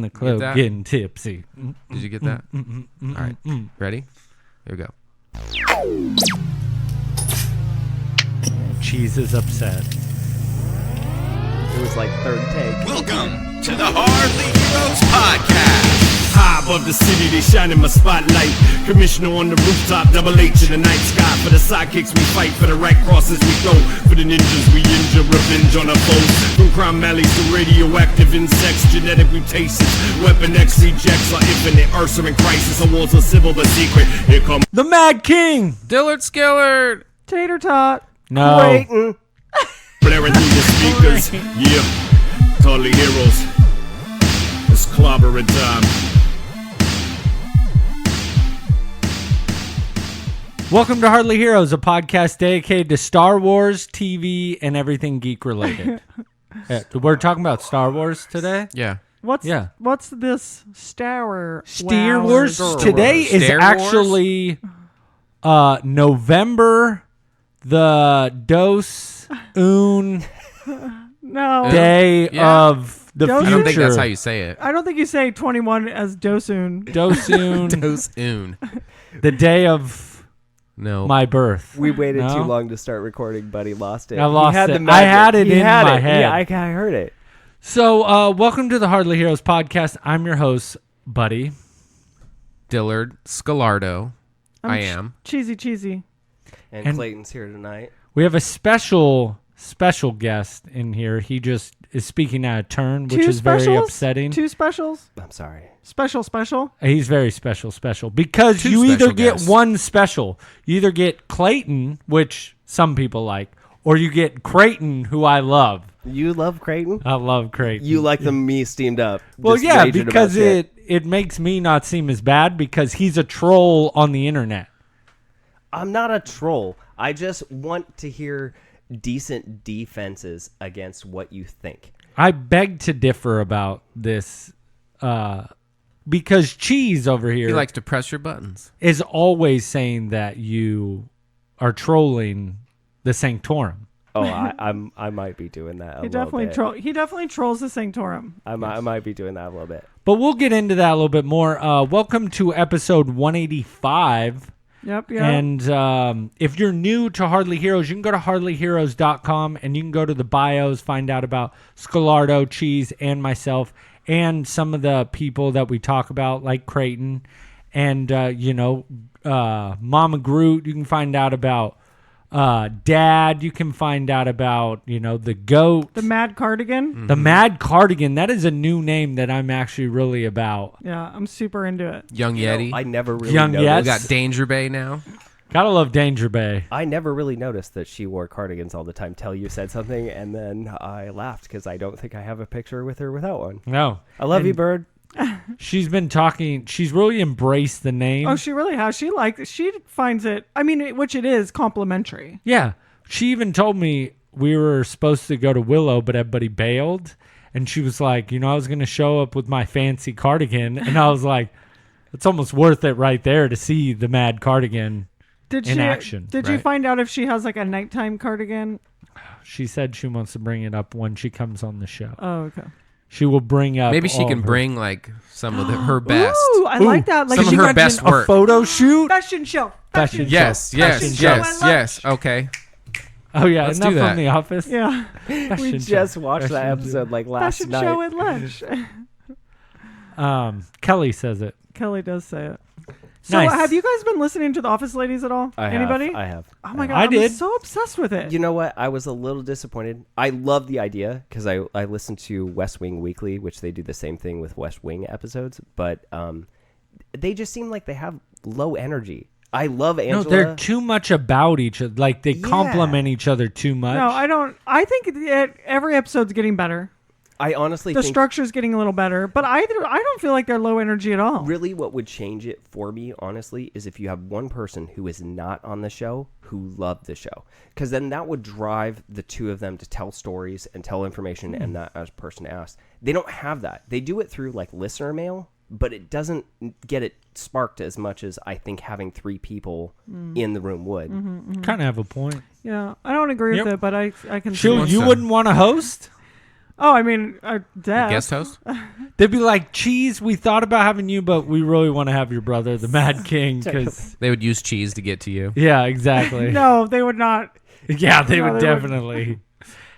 In the club getting tipsy. Did you get that? All right. Ready? Here we go. Cheese is upset. It was like third take. Welcome to the Hardly Heroes Podcast. High above the city, they shine in my spotlight. Commissioner on the rooftop, double H in the night sky. For the sidekicks we fight, for the right crosses we throw. For the ninjas we injure, revenge on our foes. From crime alleys to radioactive insects, genetic mutations. Weapon X rejects our infinite Ursa in crisis. Our wars are civil but secret. Here come The Mad King. Dillard Skillard. Tater Tot. No. Crayton. blaring through the speakers. Yeah, Hardly Heroes. It's clobbering time. Welcome to Hardly Heroes, a podcast dedicated to Star Wars, TV, and everything geek related. We're talking about Star Wars today. Yeah. What's this Star Wars? Today is Star Wars? actually November the Dos Un No. Day Yeah. of the Dos- future. I don't think that's how you say it. I don't think you say 21 as Dosun. Dos Un, Dos-un. the day of No. my birth. We waited No? too long to start recording, buddy. Lost it. I lost He had it. the magic. I had it He in had my it. head. Yeah, I heard it. So, welcome to the Hardly Heroes podcast. I'm your host, Buddy. Dillard Scalardo. I am. Cheesy. And Clayton's here tonight. We have a special guest in here. He just is speaking out of turn, which is very upsetting. Two specials? I'm sorry. Special? He's very special because Two you either special get guests. one special. You either get Clayton, which some people like, or you get Crayton, who I love. You love Crayton? I love Crayton. You like them me steamed up. Well, just yeah, raging because about shit. it makes me not seem as bad because he's a troll on the internet. I'm not a troll. I just want to hear decent defenses against what you think. I beg to differ about this because Cheese over here He likes to press your buttons. is always saying that you are trolling the Sanctorum. Oh, I might be doing that a He little bit. He definitely trolls the Sanctorum. I might be doing that a little bit. But we'll get into that a little bit more. Welcome to episode 185. Yep. And if you're new to Hardly Heroes, you can go to hardlyheroes.com and you can go to the bios, find out about Scalardo, Cheese, and myself, and some of the people that we talk about, like Crayton, and, Mama Groot. You can find out about Dad. You can find out about, the goat. The Mad Cardigan. Mm-hmm. The Mad Cardigan. That is a new name that I'm actually really about. Yeah, I'm super into it. Young Yeti. I never really Young noticed. Yeti. We got Danger Bay now. Gotta love Danger Bay. I never really noticed that she wore cardigans all the time till you said something, and then I laughed because I don't think I have a picture with her without one. No. I love you, Bird. She's been talking. She's really embraced the name. Oh, she really has. She finds it, which it is complimentary. Yeah. She even told me we were supposed to go to Willow, but everybody bailed. And she was like, I was going to show up with my fancy cardigan. And I was like, it's almost worth it right there to see the Mad Cardigan in action. Did you Right. find out if she has like a nighttime cardigan? She said she wants to bring it up when she comes on the show. Oh, okay. She will bring up. Maybe she all can of her- bring like some of her best. Ooh, I like that. Like Some of she her got best a work. photo shoot. fashion show. Fashion show. Yes, Fashion yes, show. yes, I love yes. Okay. Oh yeah, Let's isn't do that that. from The Office? Yeah. Fashion We show. just watched that Fashion episode like last Fashion night. show at lunch. Kelly says it. Kelly does say it. So Nice. have you guys been listening to The Office Ladies at all? Anybody? I have. Oh my god, I I'm did. so obsessed with it. You know what? I was a little disappointed. I love the idea because I listened to West Wing Weekly, which they do the same thing with West Wing episodes, but they just seem like they have low energy. I love Angela. No, they're too much about each other. Like they complement each other too much. No, I don't. I think every episode's getting better. I honestly The think structure's getting a little better, but I don't feel like they're low energy at all. really what would change it for me, honestly, is if you have one person who is not on the show who loved the show. Because then that would drive the two of them to tell stories and tell information and that as person asked. They don't have that. They do it through like listener mail, but it doesn't get it sparked as much as I think having three people in the room would. Kind of have a point. Yeah, I don't agree Yep. with it, but I can see it. You wouldn't want to host? Oh, I mean, death. Guest host? They'd be like, Cheese, we thought about having you, but we really want to have your brother, the Mad King, because... They would use cheese to get to you. Yeah, exactly. No, they would not. Yeah, they No, would they definitely.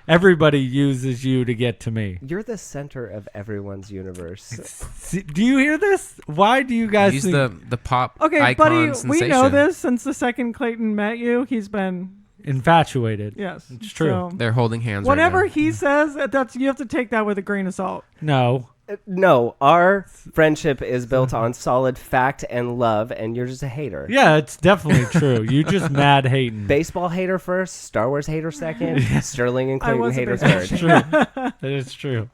Everybody uses you to get to me. You're the center of everyone's universe. Do you hear this? Why do you guys Use think the pop Okay, icon buddy, sensation. we know this since the second Crayton met you. He's been, infatuated? yes. It's true. So, They're holding hands whatever right now. he says, that's you have to take that with a grain of salt. No. No, our friendship is built on solid fact and love, and you're just a hater. Yeah, it's definitely true. You just mad hating. Baseball hater first, Star Wars hater second, Sterling and I Clayton was a hater baseball third. True. It is true.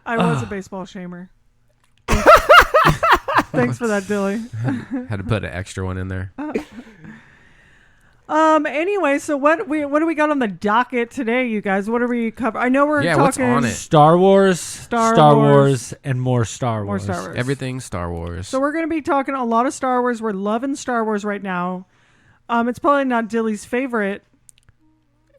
I was a baseball shamer. Thanks for that, Dilly. Had to put an extra one in there. Anyway, so what do we got on the docket today, you guys? What are we cover? I know we're Yeah, what's talking on it? Star Wars, Star Star Wars, Wars, and more Star more Wars. Star Wars. Everything Star Wars. So we're going to be talking a lot of Star Wars. We're loving Star Wars right now. It's probably not Dilly's favorite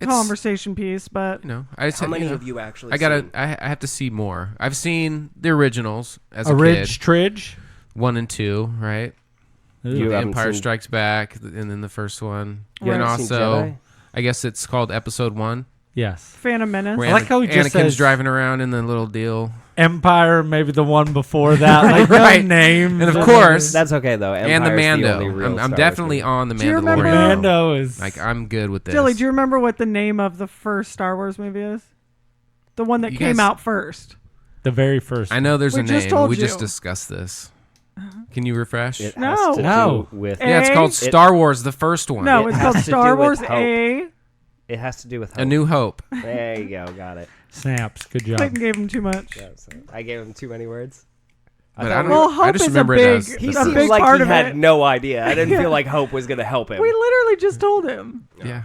conversation piece, but You know, I just, How many you know, of you actually I gotta. seen? I have to see more. I've seen the originals as A a Ridge kid, Tridge. 1 and 2, right? You The haven't Empire seen- Strikes Back, and then the first one, You and haven't seen also Jedi? I guess it's called Episode 1. Yes. Phantom Menace. Where I like how he just Anakin's says- driving around in the little deal, Empire, maybe the one before that. Like Right. no names. and of course, That's okay though. and the Empire's Mando. only real I'm Star Wars definitely movie. on the Do you remember- Mandalorian. Mando is Like I'm good with this. Dilly, do you remember what the name of the first Star Wars movie is? The one that You came guys- out first. the very first. I know there's We a just name. told We you. just discussed this. Can you refresh? It No. has to No. do with Yeah, it's A? called Star Wars, the first one. No, It it's has called to do Star with Wars hope. A. It has to do with A hope. New Hope. There you go. Got it. Snaps. Good job. Clayton gave him too much. Yeah, so I gave him too many words. But thought I don't. Well, I hope just is a remember big- it as He a the seemed big like part he of had it. no idea. I didn't feel like Hope was going to help him. We literally just told him yeah.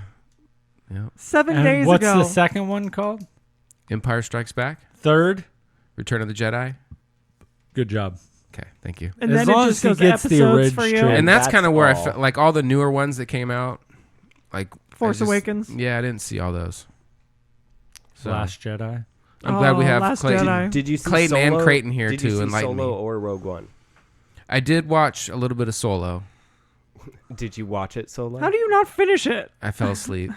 7 And days what's ago. the second one called? Empire Strikes Back. Third. Return of the Jedi. Good job. Okay, thank you. And As then long it as just he goes gets the episodes for you. original. And that's that's kind of where I all. felt like all the newer ones that came out, like Force I just- Awakens. Yeah, I didn't see all those. So Last Jedi. I'm glad we Oh, have Last Clayton. Jedi. Did you see Clayton and Solo? Crayton here Did to you see enlighten Solo me. or Rogue One? I did watch a little bit of Solo. Did you watch it Solo? How do you not finish it? I fell asleep.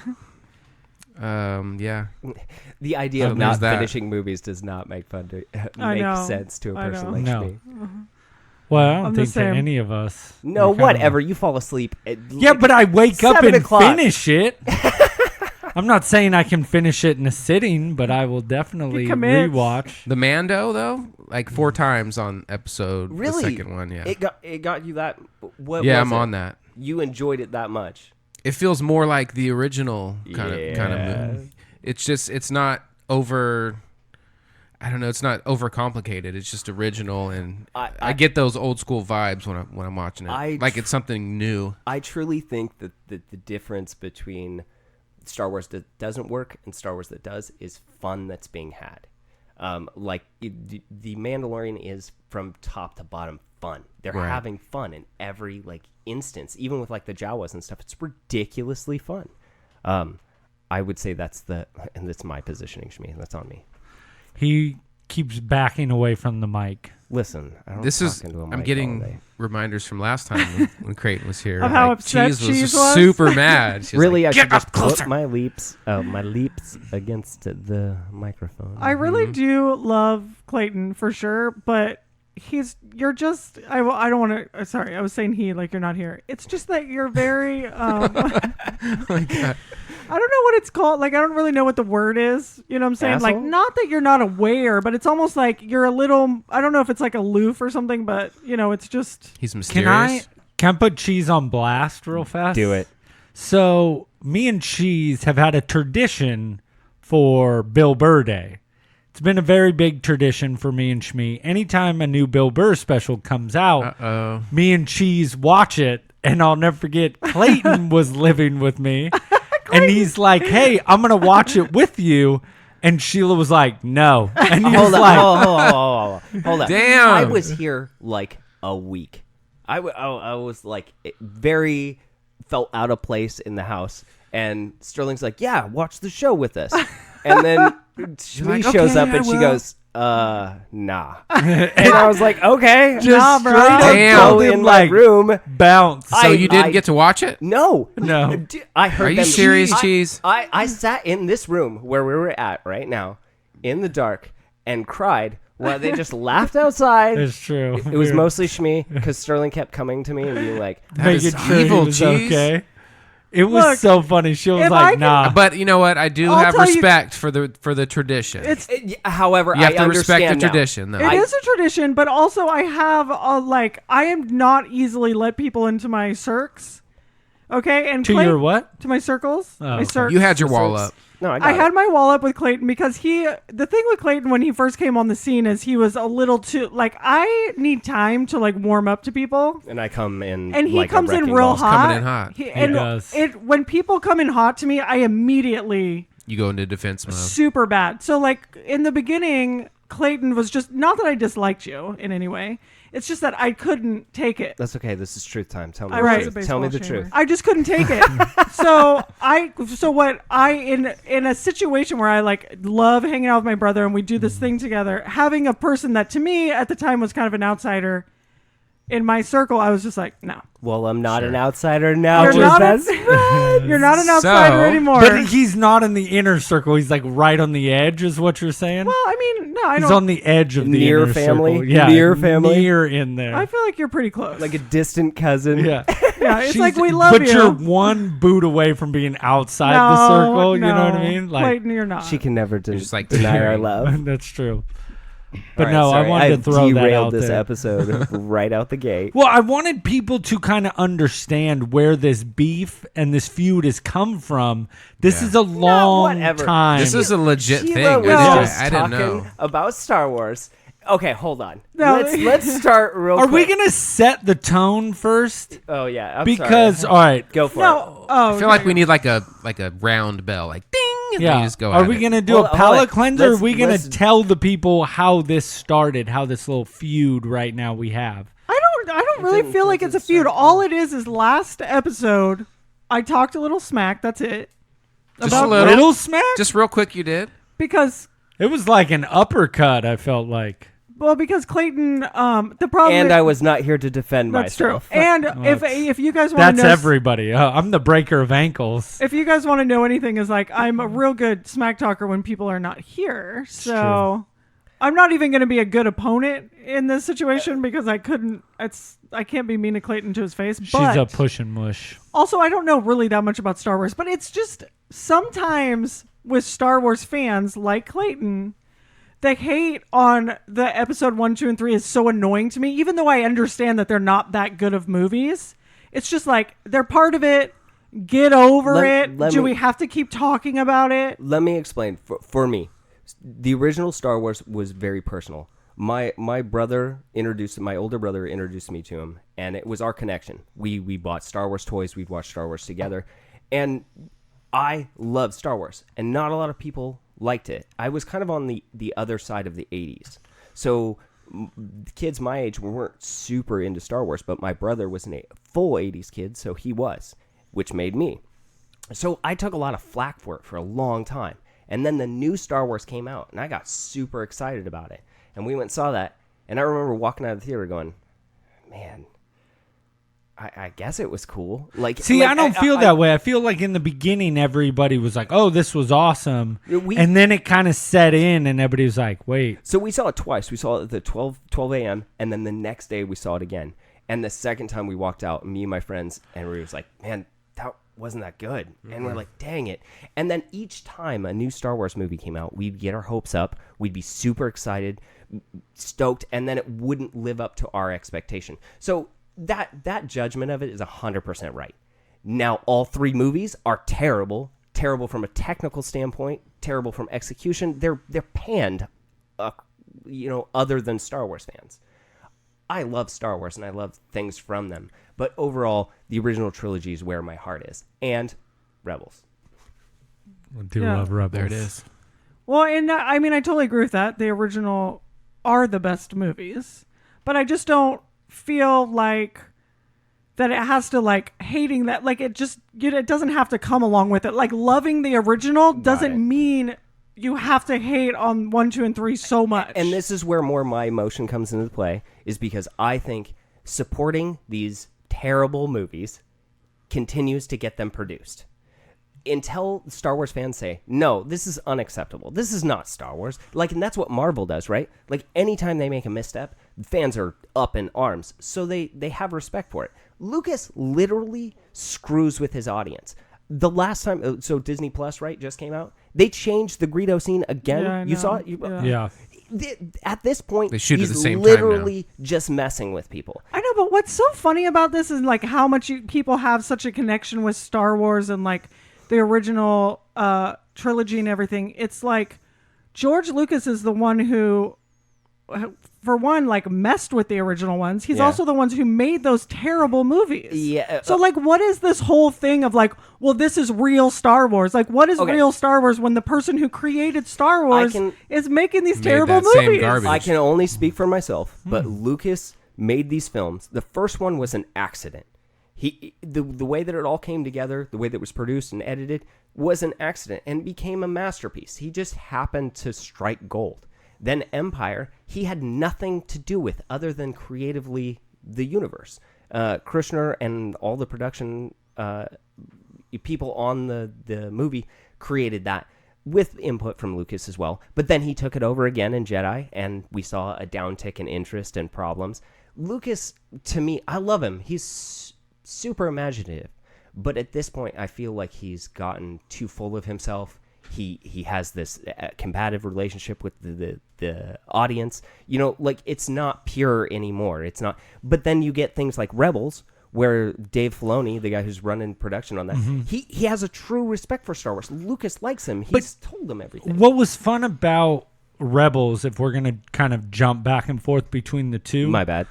Yeah. The idea Oh, of there's not that. finishing movies does not make I make know. sense to a I person know. like No. me. Well, I don't I'm the think to same. any of us. No, We're kinda- whatever. You fall asleep. At Yeah, but I wake up 7 and o'clock. finish it. I'm not saying I can finish it in a sitting, but I will definitely You commit. rewatch. The Mando though, like 4 times on episode. Really? The second one, yeah. It got you that. What? Yeah, was I'm it? on that. You enjoyed it that much. It feels more like the original kind of Yeah. movie. It's not over. I don't know. It's not overcomplicated. It's just original, and I get those old school vibes when I'm watching it. Like it's something new. I truly think that the difference between Star Wars that doesn't work and Star Wars that does is fun that's being had. The Mandalorian is from top to bottom fun. They're Right. having fun in every instance, even with the Jawas and stuff. It's ridiculously fun. I would say that's my positioning, Shmi. That's on me. He keeps backing away from the mic. Listen, I don't This talk is. into a mic I'm all day. getting reminders from last time when Crayton was here. Of how upset Cheese Cheese was was? super mad. She was Really, like, I should "Get up just closer." put my leaps against the microphone. I really Mm-hmm. do love Clayton for sure, but you're just I don't want to sorry, I was saying he like you're not here. It's just that you're very Oh my God. I don't know what it's called. Like I don't really know what the word is. You know what I'm saying? Like Asshole? not that you're not aware, but it's almost like you're a little I don't know if it's like aloof or something, but it's just He's Can mysterious. I put Cheese on blast real fast? Do it. So me and Cheese have had a tradition for Bill Burr Day. It's been a very big tradition for me and Shmi. Anytime a new Bill Burr special comes out, Uh-oh. me and Cheese watch it, and I'll never forget Clayton was living with me, and he's like, "Hey, I'm gonna watch it with you," and Sheila was like, "No," and he was Hold like, on. Hold on. Damn. I was here a week. I was very felt out of place in the house. And Sterling's like, yeah, watch the show with us. And then Shmi like, shows "Okay, up and I she will." goes, nah. And I was like, okay. Just bro. straight up Damn. told Go him, in my room. bounce. So you didn't get to watch it? No. No. I heard Are you them. serious, Cheese? I sat in this room where we were at right now in the dark and cried while they just laughed outside. It's true. It was mostly Shmi because Sterling kept coming to me and being like, That is making sure evil, he was Cheese. okay. It was Look, so funny. She was if like, I can- nah. But you know what? I do I'll have tell you- respect for the tradition. however, You have I to respect the understand now. tradition, though. It is a tradition, but also I have I am not easily let people into my circs. Okay, and to your what? To my circles. Oh, My okay. circs. You had your wall up. No, I had my wall up with Clayton because the thing with Clayton when he first came on the scene is he was a little too I need time to warm up to people. And I come in, And he like a comes in wrecking real ball. hot. coming in hot. He And does. when people come in hot to me, I immediately You go into defense mode. super bad. So in the beginning, Clayton was just not that I disliked you in any way. It's just that I couldn't take it. That's okay. This is truth time. Tell me I the was truth. a Tell me baseball the shamer. truth. I just couldn't take it. In a situation where I love hanging out with my brother and we do this thing together, having a person that to me at the time was kind of an outsider in my circle, I was just like, no. Well, I'm not an outsider now. You're We're not best friends. You're not an outsider anymore. But he's not in the inner circle. He's right on the edge, is what you're saying? Well, I mean, no, I he's don't. on the edge of the Near inner family? circle. Yeah, Near family? near in there. I feel like you're pretty close. Like a distant cousin. yeah. yeah, it's She's- like we love but you. you're one boot away from being outside no, the circle. no. You know what I mean? Clayton, you're not. She can never just like deny our tearing. love. That's true. But All right, no, sorry. I wanted to throw that derailed out this there. episode right out the gate. Well, I wanted people to kind of understand where this beef and this feud has come from. This is a long whatever. time. This is a legit Sheila thing. was just I didn't talking know. about Star Wars. Okay, hold on. No. Let's start real Are quick. we gonna set the tone first? Oh, yeah. I'm Because sorry. all right, Go for it. no. Oh, I feel like we need like a round bell, like ding. And then yeah. you just go Are at we it. gonna do Hold a on, palate hold on. cleanser? Or are Let's- we gonna let's- tell the people how this started, how this little feud right now we have? I don't really feel like it's a feud. All it is last episode, I talked a little smack. That's it. Just About a little. Little smack. Just real quick, you did. because It was like an uppercut. I felt like. because Clayton, the problem. And is, I was not here to defend that's myself. true. And if you guys want to That's know, everybody. I'm the breaker of ankles. if you guys want to know anything, is I'm a real good smack talker when people are not here. So I'm not even going to be a good opponent in this situation because I can't be mean to Clayton to his face. She's But a push and mush. also, I don't know really that much about Star Wars, but it's just sometimes with Star Wars fans like Clayton, the hate on the episode 1, 2, and 3 is so annoying to me, even though I understand that they're not that good of movies. It's just they're part of it. Get over it. Do we have to keep talking about it? Let me explain. For me, the original Star Wars was very personal. My older brother introduced me to him, and it was our connection. We bought Star Wars toys. We'd watch Star Wars together, and I loved Star Wars, and not a lot of people liked it. I was kind of on the other side of the 80s. So kids my age weren't super into Star Wars, but my brother was a full 80s kid, so he was, which made me. So I took a lot of flack for it for a long time. And then the new Star Wars came out, and I got super excited about it. And we went and saw that, and I remember walking out of the theater going, man, I guess it was cool. See, I don't feel that way. I feel like in the beginning, everybody was like, "Oh, this was awesome," and then it kind of set in, and everybody was like, "Wait." So we saw it twice. We saw it at the 12 a.m., and then the next day we saw it again. And the second time we walked out, me and my friends, and we was like, "Man, that wasn't that good." Mm-hmm. And we're like, "Dang it!" And then each time a new Star Wars movie came out, we'd get our hopes up. We'd be super excited, stoked, and then it wouldn't live up to our expectation. So that judgment of it is 100% right. Now, all three movies are terrible from a technical standpoint, terrible from execution. They're panned, other than Star Wars fans. I love Star Wars and I love things from them, but overall, the original trilogy is where my heart is, and Rebels. I do love Rebels. There it is. Well, and I totally agree with that. The original are the best movies, but I just don't feel like that it has to hating that it just it doesn't have to come along with it. Loving the original doesn't mean you have to hate on 1, 2, and 3 so much. And this is where more my emotion comes into play, is because I think supporting these terrible movies continues to get them produced. Until Star Wars fans say, no, this is unacceptable. This is not Star Wars. Like, and that's what Marvel does, right? Like, anytime they make a misstep, fans are up in arms. So they have respect for it. Lucas literally screws with his audience. The last time, so Disney Plus, right, just came out. They changed the Greedo scene again. Yeah, you saw it? Yeah. At this point, They shoot he's at the same time literally just messing with people. I know, but what's so funny about this is like how much people have such a connection with Star Wars and like the original trilogy and everything. It's like George Lucas is the one who, for one, like messed with the original ones. He's also the ones who made those terrible movies. Yeah. So like, what is this whole thing of like, well, this is real Star Wars? Like, what is real Star Wars when the person who created Star Wars is making these terrible that same movies? garbage. I can only speak for myself, but Lucas made these films. The first one was an accident. The way that it all came together, the way that it was produced and edited, was an accident and became a masterpiece. He just happened to strike gold. Then Empire, he had nothing to do with other than creatively the universe. Krishner and all the production people on the movie created that with input from Lucas as well. But then he took it over again in Jedi, and we saw a downtick in interest and problems. Lucas, to me, I love him. He's super imaginative, but at this point I feel like he's gotten too full of himself. He has this combative relationship with the audience, like it's not pure anymore. It's not. But then you get things like Rebels, where Dave Filoni, the guy who's running production on that, he has a true respect for Star Wars. Lucas likes him. He's told him everything. What was fun about Rebels, if we're gonna kind of jump back and forth between the two, My bad.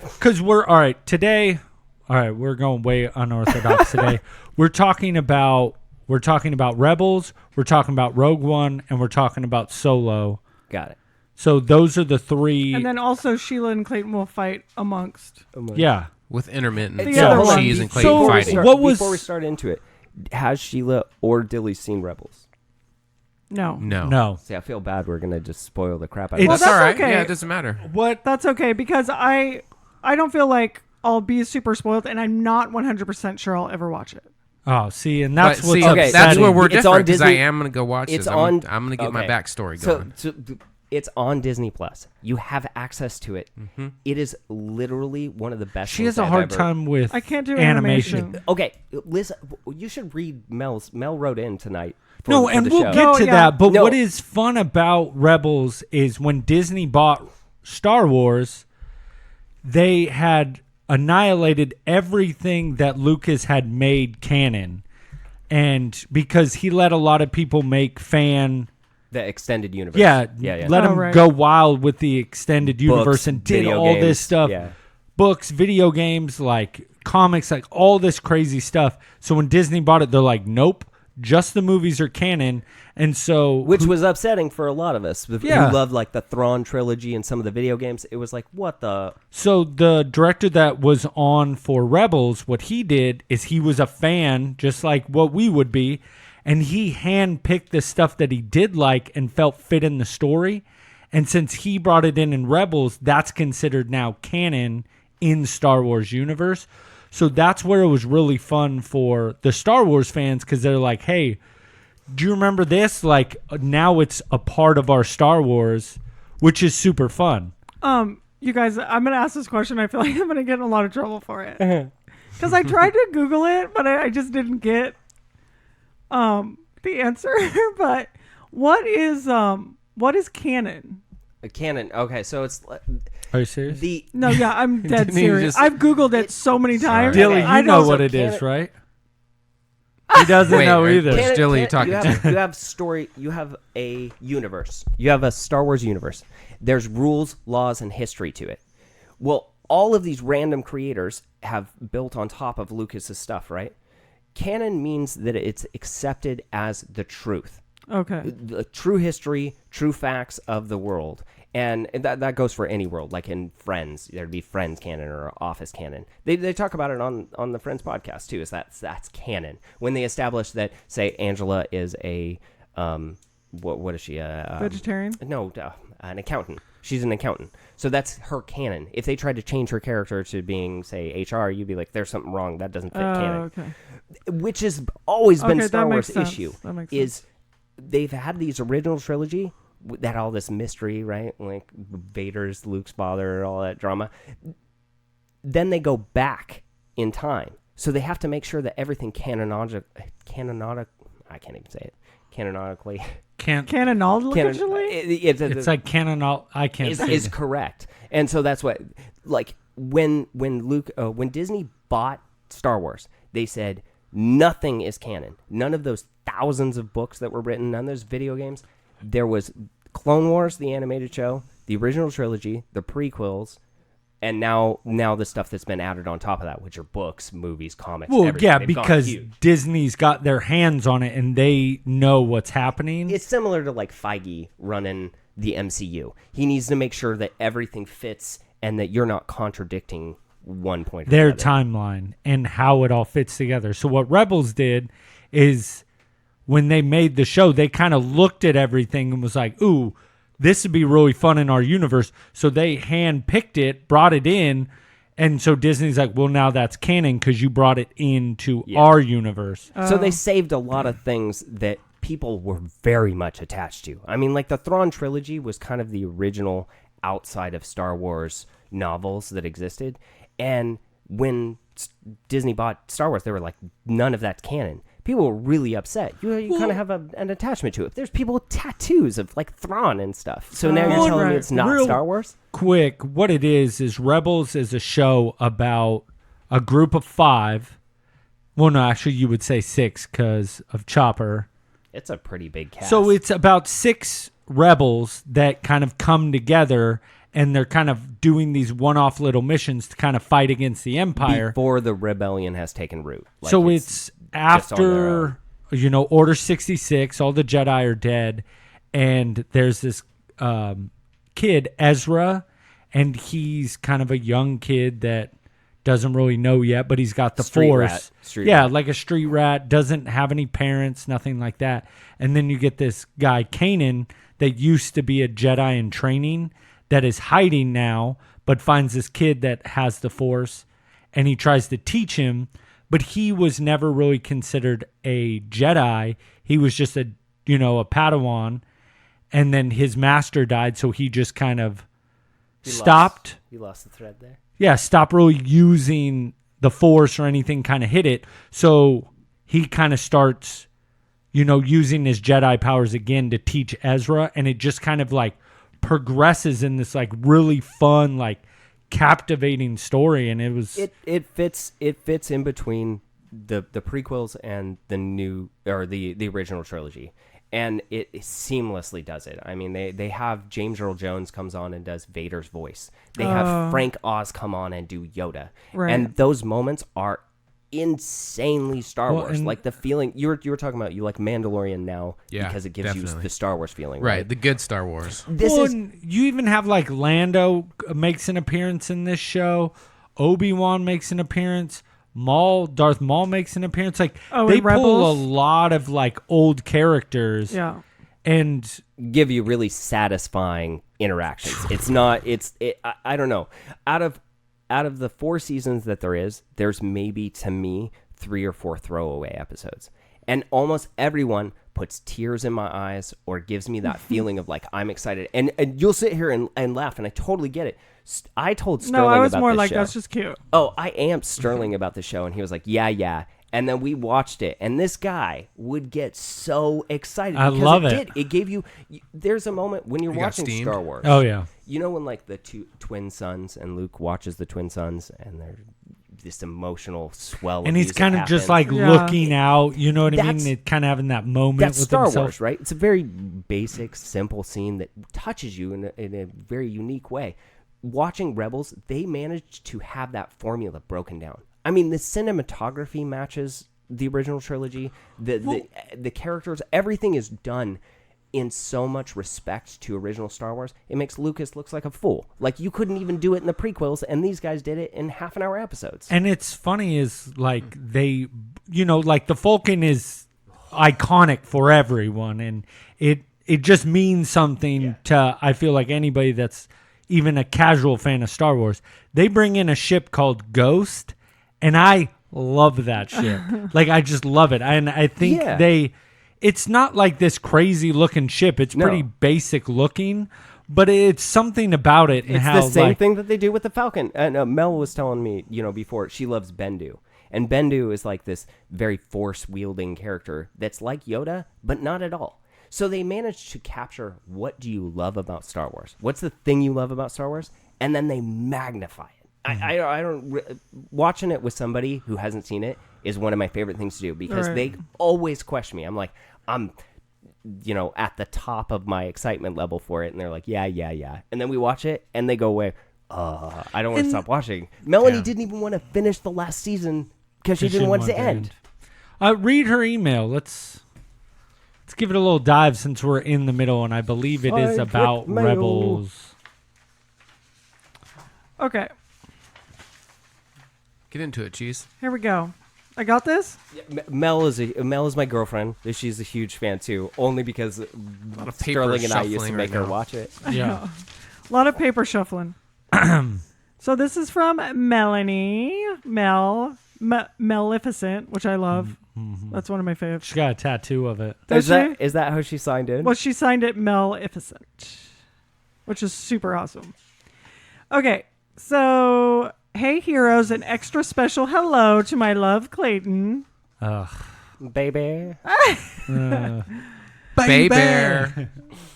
because we're all right today. All right, we're going way unorthodox today. We're talking about Rebels, we're talking about Rogue One, and we're talking about Solo. Got it. So those are the three. And then also Sheila and Clayton will fight amongst. Yeah. With intermittent The other one. cheese and Clayton So fighting. Before we start into it, has Sheila or Dilly seen Rebels? No. No. See, I feel bad. We're gonna just spoil the crap out of Well, it. That's all right. okay. Yeah, it doesn't matter. What? That's okay because I don't feel like I'll be super spoiled, and I'm not 100% sure I'll ever watch it. Oh, see, and that's But what's see, Okay, that's where we're it's on different because I Disney- am going to go watch it's this. on- I'm going to get my okay. backstory going. So it's on Disney Plus. You have access to it. It is literally one of the best. she things has a I've hard ever- time with I can't do animation. Okay, listen. You should read Mel's. Mel wrote in tonight. For, No, for and the we'll show. get Oh, to yeah. that. But No. what is fun about Rebels is when Disney bought Star Wars, they had annihilated everything that Lucas had made canon. And because he let a lot of people make the extended universe. let Oh, him right. go wild with the extended universe Books, and did video all games, this stuff. yeah. Books, video games, like comics, like all this crazy stuff. So when Disney bought it, they're like, nope, just the movies are canon. And so Which was upsetting for a lot of us who Yeah. loved like the Thrawn trilogy and some of the video games. It was like, what the? So the director that was on for Rebels, what he did is he was a fan, just like what we would be, and he handpicked the stuff that he did like and felt fit in the story. And since he brought it in Rebels, that's considered now canon in Star Wars universe. So that's where it was really fun for the Star Wars fans because they're like, hey, do you remember this? Like now it's a part of our Star Wars, which is super fun. You guys, I'm gonna ask this question. I feel like I'm gonna get in a lot of trouble for it because I tried to Google it, but I just didn't get the answer. But what is canon? A canon. Okay, so it's Are you serious? No, yeah, I'm dead Didn't he serious. just- I've Googled it so many times. Dilly, Okay. you know So what it canon- is, right? He doesn't Wait, know are- either. Canon- Still, you talking you to? have, you have story. You have a universe. You have a Star Wars universe. There's rules, laws, and history to it. Well, all of these random creators have built on top of Lucas's stuff, right? Canon means that it's accepted as the truth. Okay. The true history, true facts of the world. And that goes for any world. Like in Friends, there'd be Friends canon or Office canon. They talk about it on the Friends podcast too. Is that's canon when they establish that, say, Angela is a what is she? Vegetarian? No, an accountant. She's an accountant. So that's her canon. If they tried to change her character to being, say, HR, you'd be like, there's something wrong. That doesn't fit canon. Okay. Which has always been Star Wars sense. issue. That makes is sense. they've had these original trilogy that all this mystery, right? Like Vader's Luke's father, all that drama. Then they go back in time. So they have to make sure that everything I can't even say it. Canonically. Canonically? It's like canonal. I can't say is correct. And so that's what, like, when Disney bought Star Wars, they said nothing is canon. None of those thousands of books that were written, none of those video games. There was Clone Wars, the animated show, the original trilogy, the prequels, and now the stuff that's been added on top of that, which are books, movies, comics. Well, everything. yeah, They've because Disney's got their hands on it and they know what's happening. It's similar to like Feige running the MCU. He needs to make sure that everything fits and that you're not contradicting one point. Their or timeline and how it all fits together. So what Rebels did is when they made the show, they kind of looked at everything and was like, ooh, this would be really fun in our universe. So they hand-picked it, brought it in, and so Disney's like, well, now that's canon because you brought it into our universe. So they saved a lot of things that people were very much attached to. I mean, like the Thrawn trilogy was kind of the original outside of Star Wars novels that existed. And when Disney bought Star Wars, they were like, none of that's canon. People were really upset. You kind of have an attachment to it. There's people with tattoos of like Thrawn and stuff. So now you're telling me it's not Star Wars? Quick, what it is Rebels is a show about a group of 5. Well, no, actually you would say 6 because of Chopper. It's a pretty big cast. So it's about 6 rebels that kind of come together and they're kind of doing these one-off little missions to kind of fight against the Empire. Before the rebellion has taken root. Like so it's after, Order 66, all the Jedi are dead, and there's this kid, Ezra, and he's kind of a young kid that doesn't really know yet, but he's got the Force. Rat. Like a street rat, doesn't have any parents, nothing like that. And then you get this guy, Kanan, that used to be a Jedi in training that is hiding now, but finds this kid that has the Force, and he tries to teach him, but he was never really considered a Jedi. He was just a Padawan, and then his master died, so he just kind of stopped. You lost the thread there. Yeah, stopped really using the Force or anything, kind of hit it. So he kind of starts, using his Jedi powers again to teach Ezra, and it just kind of like progresses in this like really fun, like captivating story. And it was it fits in between the prequels and the new or the original trilogy. And it seamlessly does it. I mean, they have James Earl Jones comes on and does Vader's voice. They have Frank Oz come on and do Yoda. Right. And those moments are insanely Star Wars. Like the feeling you were talking about, you like Mandalorian now because it gives you the Star Wars feeling. Right, the good Star Wars. You even have like Lando makes an appearance in this show. Obi-Wan makes an appearance. Darth Maul makes an appearance. Like they pull a lot of like old characters, and give you really satisfying interactions. It's not. I don't know. Out of the 4 seasons that there's maybe to me 3 or 4 throwaway episodes, and almost everyone puts tears in my eyes or gives me that feeling of like I'm excited. And you'll sit here and laugh, and I totally get it. I told Sterling about this show. No, I was more like, that's just cute. Oh, I amped Sterling about the show, and he was like, yeah. And then we watched it, and this guy would get so excited. I love it. It gave you... There's a moment when you're watching Star Wars. Oh, yeah. You know when like the 2 twin sons, and Luke watches the twin sons, and they're this emotional swell. And he's kind of just like looking out, you know what I mean? It kind of having that moment that's with Star himself. Wars, right? It's a very basic, simple scene that touches you in a very unique way. Watching Rebels, they managed to have that formula broken down. I mean, the cinematography matches the original trilogy. The characters, everything is done in so much respect to original Star Wars. It makes Lucas looks like a fool. Like you couldn't even do it in the prequels, and these guys did it in half-an-hour episodes. And it's funny is like like the Falcon is iconic for everyone, and it just means something to, I feel like, anybody that's even a casual fan of Star Wars. They bring in a ship called Ghost, and I love that ship. Like, I just love it. And I think it's not like this crazy looking ship. It's pretty basic looking, but it's something about it. And it's how, the same thing that they do with the Falcon. And Mel was telling me, before, she loves Bendu. And Bendu is like this very force-wielding character that's like Yoda, but not at all. So they managed to capture, what do you love about Star Wars? What's the thing you love about Star Wars? And then they magnify it. I don't watching it with somebody who hasn't seen it is one of my favorite things to do, because they always question me. I'm like, I'm at the top of my excitement level for it, and they're like, yeah. And then we watch it, and they go away. I don't want to stop watching. Melanie didn't even want to finish the last season because she didn't want it to end. Read her email. Let's give it a little dive since we're in the middle, and I believe it is about Rebels. Okay. Get into it, Cheese. Here we go. I got this. Yeah, Mel is my girlfriend. She's a huge fan too, only because Sterling and I used to make her watch it. Yeah, a lot of paper shuffling. So this is from Melanie Maleficent, which I love. Mm-hmm. That's one of my favorites. She got a tattoo of it. Is that how she signed in? Well, she signed it Maleficent, which is super awesome. Okay, so. Hey, heroes, an extra special hello to my love, Crayton. Baby. Bay Bear.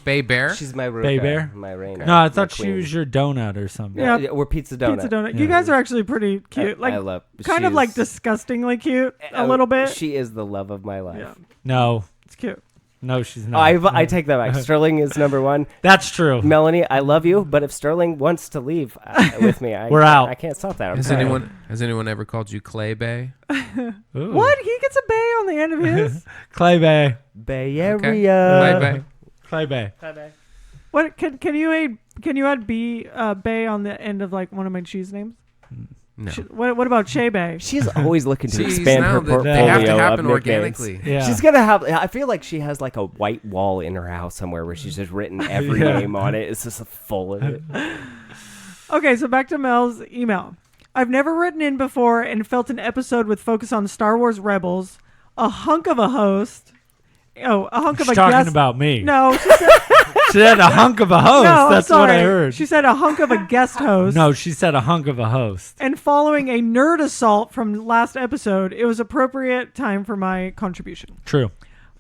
Bay Bear? She's my Ruka, Bay Bear? my Reina. No, I thought she was your donut or something. Yeah, we're Pizza Donut. Pizza Donut. Yeah. You guys are actually pretty cute. I love. Kind of like disgustingly cute a little bit. She is the love of my life. Yeah. No. It's cute. No, she's not. I take that back. Sterling is number one. That's true. Melanie, I love you, but if Sterling wants to leave with me, we're out. I can't stop that. Has anyone ever called you Clay Bay? What? He gets a bay on the end of his? Clay Bay. Bay Area. Okay. Clay Bay. Clay Bay. What can you add bay on the end of like one of my cheese names? No. What about Shea Bay? She's always looking to expand her portfolio. They have to happen of organically. Yeah. She's gonna have. I feel like she has like a white wall in her house somewhere where she's just written every name on it. It's just full of it. Okay, so back to Mel's email. I've never written in before and felt an episode with focus on Star Wars Rebels. A hunk of a host. Oh, a hunk of a guest. She's talking about me. No, she said a hunk of a host. No, That's sorry. what I heard. She said a hunk of a guest host. No, she said a hunk of a host. And following a nerd assault from last episode, it was appropriate time for my contribution. True.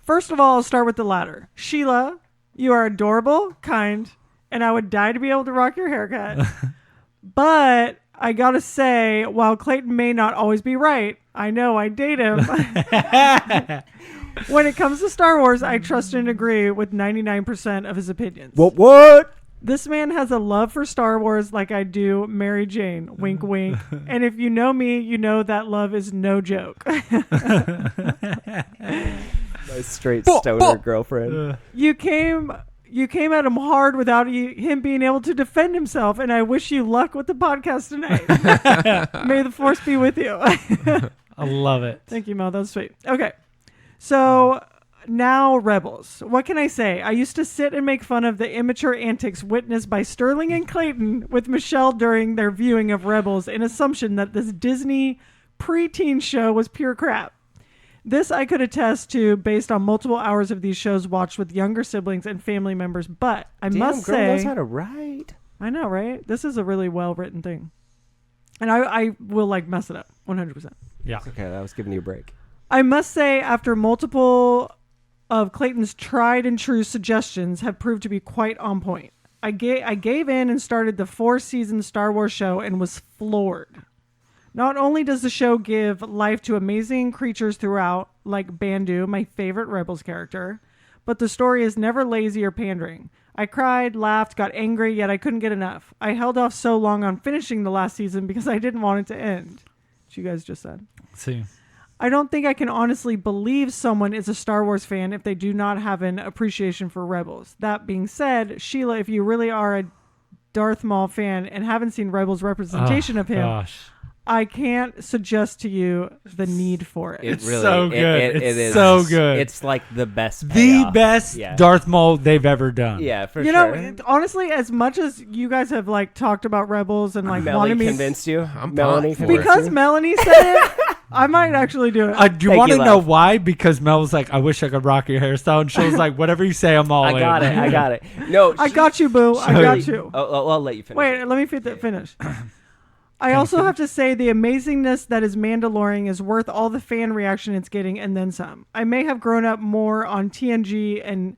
First of all, I'll start with the latter. Sheila, you are adorable, kind, and I would die to be able to rock your haircut. But I gotta say, while Crayton may not always be right, I know I date him. When it comes to Star Wars, I trust and agree with 99% of his opinions. What? This man has a love for Star Wars like I do Mary Jane. Wink, wink. And if you know me, you know that love is no joke. My straight stoner girlfriend. You came at him hard without him being able to defend himself, and I wish you luck with the podcast tonight. May the force be with you. I love it. Thank you, Mel. That was sweet. Okay. So now Rebels. What can I say? I used to sit and make fun of the immature antics witnessed by Sterling and Crayton with Michelle during their viewing of Rebels in assumption that this Disney preteen show was pure crap. This I could attest to based on multiple hours of these shows watched with younger siblings and family members, but I must say... Damn, girl knows how to write. I know, right? This is a really well-written thing. And I will, mess it up, 100%. Yeah. Okay, I was giving you a break. I must say, after multiple of Clayton's tried and true suggestions have proved to be quite on point, I gave in and started the 4-season Star Wars show and was floored. Not only does the show give life to amazing creatures throughout, like Bandu, my favorite Rebels character, but the story is never lazy or pandering. I cried, laughed, got angry, yet I couldn't get enough. I held off so long on finishing the last season because I didn't want it to end. Which you guys just said. See. I don't think I can honestly believe someone is a Star Wars fan if they do not have an appreciation for Rebels. That being said, Sheila, if you really are a Darth Maul fan and haven't seen Rebels' representation of him, I can't suggest to you the need for it. It really, so good. It It's is so good. It's like the best. The payoff. best Yeah. Darth Maul they've ever done. Yeah, for You sure. know, honestly, as much as you guys have like talked about Rebels and like Melanie wanted me convinced you. I'm Melanie pumped for it. because Melanie said it, I might actually do it. Do you Thank want to you, know love. why? Because Mel was like, I wish I could rock your hairstyle. And she was like, whatever you say, I'm all I in. got it. I got it. No, I got you, boo. I got you. Oh, I'll let you finish. Wait, let me finish. I also have to say the amazingness that is Mandalorian is worth all the fan reaction it's getting and then some. I may have grown up more on TNG and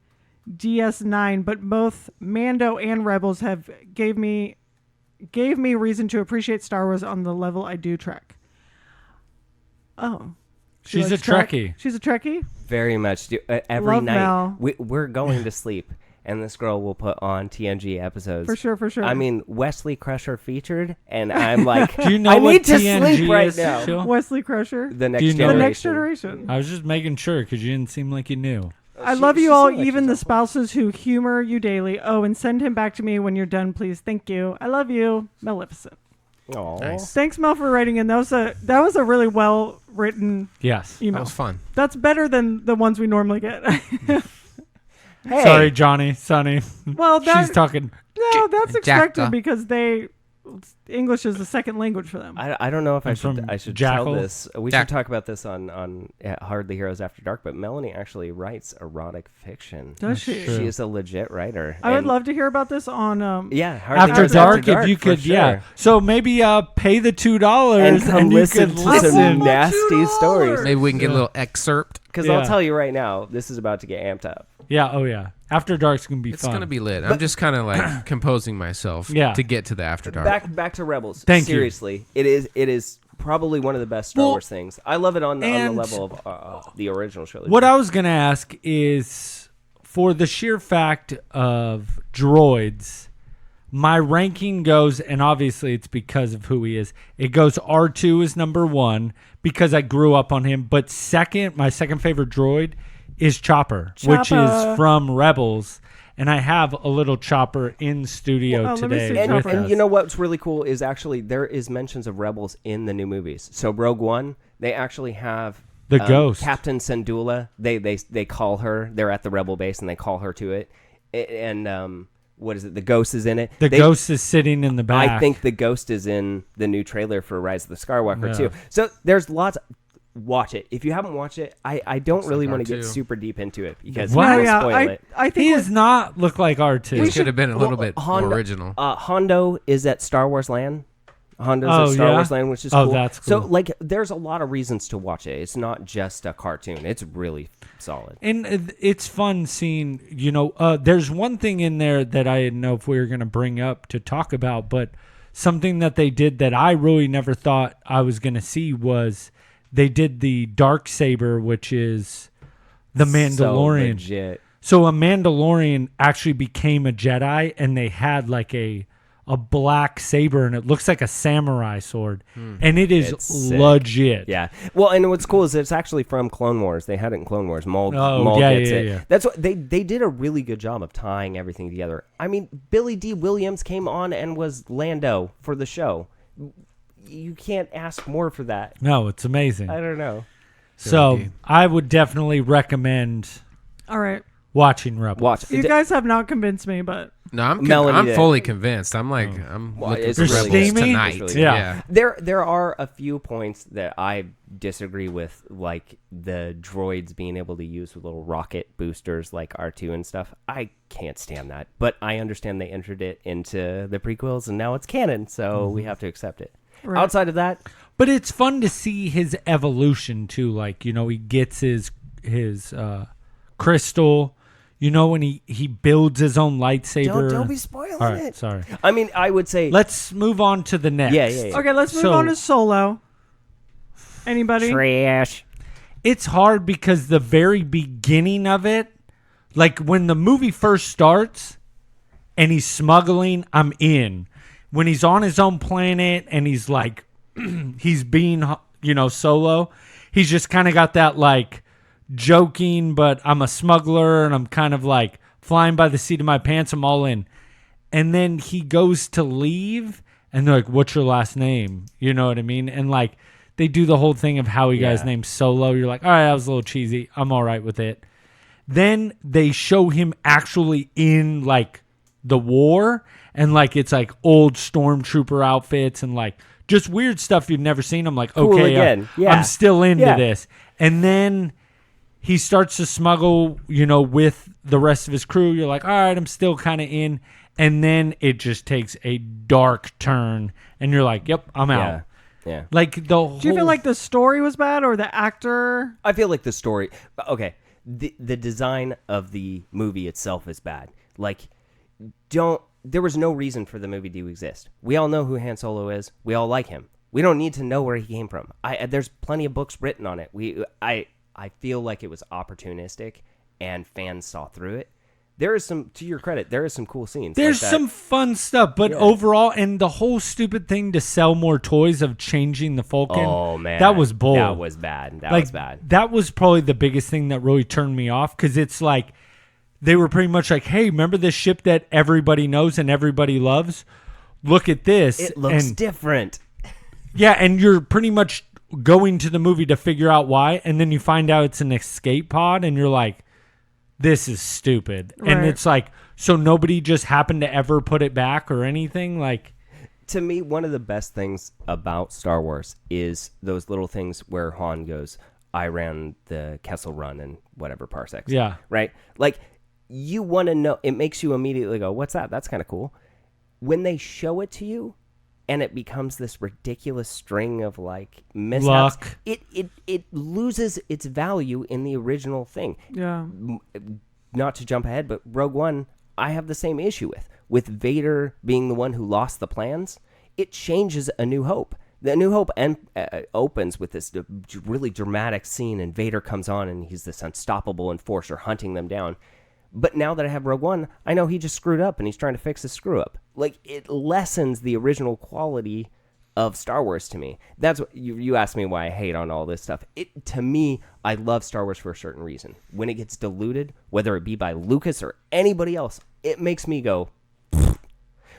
DS9, but both Mando and Rebels have gave me reason to appreciate Star Wars on the level I do Trek. Oh. She She's a likes Trek? Trekkie. She's a Trekkie? Very much. Every Love night Mel. we're going to sleep, and this girl will put on TNG episodes. For sure, for sure. I mean, Wesley Crusher featured, and I'm like, Do you know I what need to TNG sleep right is, now. Sheila? Wesley Crusher. The next you know The generation. Next Generation. I was just making sure because you didn't seem like you knew. I love you she all, seemed like even she's the up for it. spouses who humor you daily. Oh, and send him back to me when you're done, please. Thank you. I love you, Maleficent. Aw. Nice. Thanks, Mel, for writing in. That was a really well written Yes. That email. was fun. That's better than the ones we normally get. Hey, Sorry, Johnny, Sonny. Well, She's talking. no, that's expected Jacka. because English is the second language for them. I don't know if I I'm should from I should Jackal. tell this. We Jack- should talk about this on Hardly Heroes After Dark. But Melanie actually writes erotic fiction. Does she? true. She is a legit writer. I would And- love to hear about this on. Yeah, Hardly After Heroes dark, if you for could, sure. yeah. So maybe pay the $2 And come and you listen could to listen. some nasty stories. Maybe we can get Yeah. a little excerpt. Because Yeah. I'll tell you right now, this is about to get amped up. Yeah, oh yeah. After dark's gonna be It's fun. gonna be lit. I'm just kind of like composing myself Yeah. to get to the after dark. Back to Rebels. Thank you. Seriously, it is probably one of the best Star Well, Wars things. I love it on the and level of the original trilogy. What I was gonna ask is, for the sheer fact of droids, my ranking goes, and obviously it's because of who he is. It goes R2 is number 1 because I grew up on him. But my second favorite droid is Chopper, which Chopper. is from Rebels. And I have a little Chopper in studio Well, let me today see with Chopper. us. And you know what's really cool is actually there is mentions of Rebels in the new movies. So Rogue One, they actually have The Ghost. Captain Syndulla. They call her. They're at the Rebel base and they call her to it. And what is it? The Ghost is in it. The Ghost is sitting in the back. I think the Ghost is in the new trailer for Rise of the Skywalker Yeah. too. So there's lots. Watch it if you haven't watched it. I don't really like want to get R2. super deep into it because What? I Oh, will yeah, spoil it. I think he what- does not look like R2. It should have been a little bit Hondo, more original. Hondo is at Star Wars Land. Hondo's Oh, at Star yeah? Wars Land, which is Oh, cool. that's So, cool. like, there's a lot of reasons to watch it. It's not just a cartoon. It's really solid. And it's fun seeing, there's one thing in there that I didn't know if we were going to bring up to talk about, but something that they did that I really never thought I was going to see was they did the Darksaber, which is the So Mandalorian. legit. So a Mandalorian actually became a Jedi, and they had like a black saber, and it looks like a samurai sword, and it is It's sick. legit. Yeah. Well, and what's cool is it's actually from Clone Wars. They had it in Clone Wars. Maul yeah, gets yeah, it. yeah. That's what they did a really good job of tying everything together. I mean, Billy D. Williams came on and was Lando for the show. You can't ask more for that. No, it's amazing. I don't know. So Billy D. I would definitely recommend All right. watching Rebels. Watch. You guys have not convinced me, but No, I'm Melanie I'm did. fully convinced. I'm like I'm Well, looking it's for really Rebels steamy. tonight. It's really Yeah. There are a few points that I disagree with, like the droids being able to use little rocket boosters like R2 and stuff. I can't stand that, but I understand they entered it into the prequels and now it's canon, so we have to accept it. Right. Outside of that, But it's fun to see his evolution too. Like, he gets his crystal, when he builds his own lightsaber. don't be spoiling All right, it. sorry. I mean, I would say Let's move on to the next. Yeah. okay, let's move So- on to Solo. Anybody? trash. It's hard because the very beginning of it, like when the movie first starts and he's smuggling, I'm in. When he's on his own planet and he's like, he's being, Solo, he's just kind of got that like joking, but I'm a smuggler and I'm kind of like flying by the seat of my pants. I'm all in. And then he goes to leave and they're like, what's your last name? You know what I mean? And like they do the whole thing of how he got his name Solo. You're like, all right, that was a little cheesy. I'm all right with it. Then they show him actually in like the war, and like it's like old stormtrooper outfits and like just weird stuff you've never seen. I'm like, Cool okay, again. I'm still into this. And then he starts to smuggle, you know, with the rest of his crew. You're like, all right, I'm still kind of in. And then it just takes a dark turn, and you're like, yep, I'm out. Yeah. Like the whole... Do you feel like the story was bad or the actor? I feel like the story... Okay, the design of the movie itself is bad. Like, there was no reason for the movie to exist. We all know who Han Solo is. We all like him. We don't need to know where he came from. There's plenty of books written on it. I feel like it was opportunistic, and fans saw through it. There is some, to your credit, there is some cool scenes. There's like some fun stuff, but overall, and the whole stupid thing to sell more toys of changing the Falcon. Oh man, that was bull. That was bad. That was bad. That was probably the biggest thing that really turned me off, because it's like they were pretty much like, "Hey, remember this ship that everybody knows and everybody loves? Look at this. It looks different." Yeah, and you're pretty much going to the movie to figure out why, and then you find out it's an escape pod, and you're like, this is stupid. Right. And it's like, so nobody just happened to ever put it back or anything? Like, to me, one of the best things about Star Wars is those little things where Han goes, I ran the Kessel Run and whatever parsecs. Yeah. Right? Like, you want to know, it makes you immediately go, what's that? That's kind of cool. When they show it to you, and it becomes this ridiculous string of like mishaps. Luck. It loses its value in the original thing. Yeah. Not to jump ahead, but Rogue One, I have the same issue with Vader being the one who lost the plans. It changes A New Hope. The New Hope opens with this really dramatic scene, and Vader comes on, and he's this unstoppable enforcer hunting them down. But now that I have Rogue One, I know he just screwed up and he's trying to fix his screw up. Like, it lessens the original quality of Star Wars to me. That's what you asked me why I hate on all this stuff. To me, I love Star Wars for a certain reason. When it gets diluted, whether it be by Lucas or anybody else, it makes me go.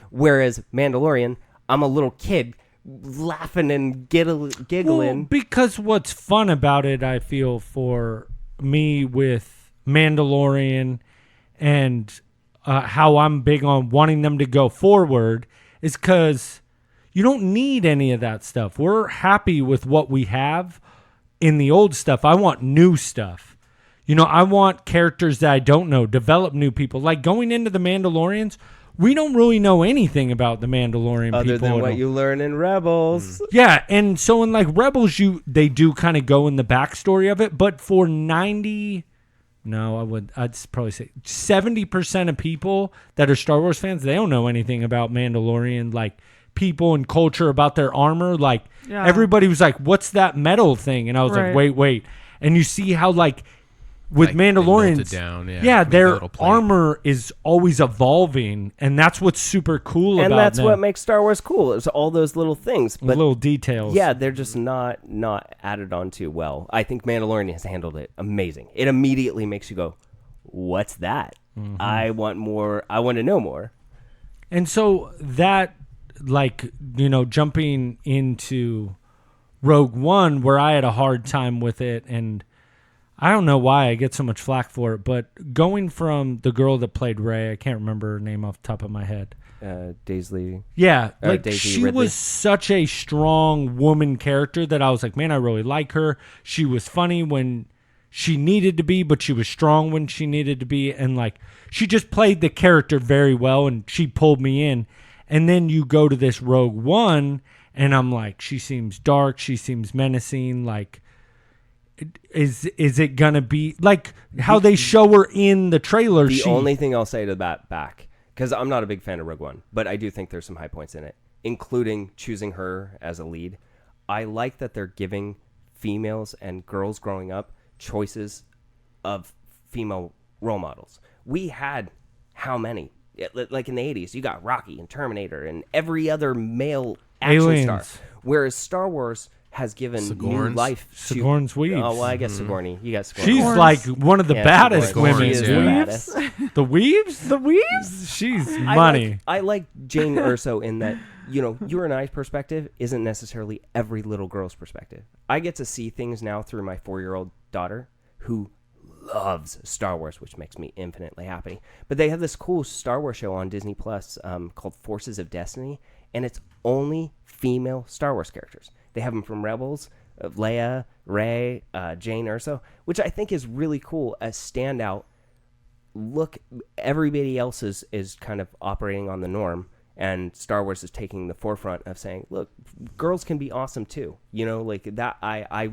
Whereas Mandalorian, I'm a little kid laughing and giggling. Well, because what's fun about it, I feel, for me with Mandalorian and how I'm big on wanting them to go forward, is because you don't need any of that stuff. We're happy with what we have in the old stuff. I want new stuff. You know, I want characters that I don't know, develop new people. Like going into the Mandalorians, we don't really know anything about the Mandalorian other people. Other than what you learn in Rebels. Yeah, and so in like Rebels, they do kind of go in the backstory of it, but for 90... No, I'd probably say 70% of people that are Star Wars fans, they don't know anything about Mandalorian, like people and culture, about their armor. Like everybody was like, what's that metal thing? And I was like, wait. And you see how like with like Mandalorians, their armor is always evolving, and that's what's super cool about them. And that's what makes Star Wars cool. It's all those little things, but little details. Yeah, they're just not added on too well. I think Mandalorian has handled it amazing. It immediately makes you go, "What's that? Mm-hmm. I want more. I want to know more." And so that, like, you know, jumping into Rogue One, where I had a hard time with it, and I don't know why I get so much flack for it, but going from the girl that played Rey, I can't remember her name off the top of my head. Daisy. Yeah, like Daisy she Ridley. was such a strong woman character that I was like, man, I really like her. She was funny when she needed to be, but she was strong when she needed to be. And like, she just played the character very well, and she pulled me in. And then you go to this Rogue One, and I'm like, she seems dark. She seems menacing. Like, is it gonna be like how they show her in the trailer? The only thing I'll say to that back, because I'm not a big fan of Rogue One, but I do think there's some high points in it, including choosing her as a lead. I like that they're giving females and girls growing up choices of female role models. We had how many? Like in the 80s, you got Rocky and Terminator and every other male action star. Whereas Star Wars has given new life to Sigourney's Weaves. Oh, well, I guess Sigourney. You got Sigourney. She's like one of the baddest Sigourney. women. She is the baddest. The Weaves? The Weaves? She's money. I like Jane Erso in that you and I's perspective isn't necessarily every little girl's perspective. I get to see things now through my 4-year-old daughter who loves Star Wars, which makes me infinitely happy. But they have this cool Star Wars show on Disney Plus called Forces of Destiny, and it's only female Star Wars characters. They have them from Rebels, Leia, Rey, Jane Erso, which I think is really cool as standout. Look, everybody else is kind of operating on the norm, and Star Wars is taking the forefront of saying, look, girls can be awesome too. Like that. I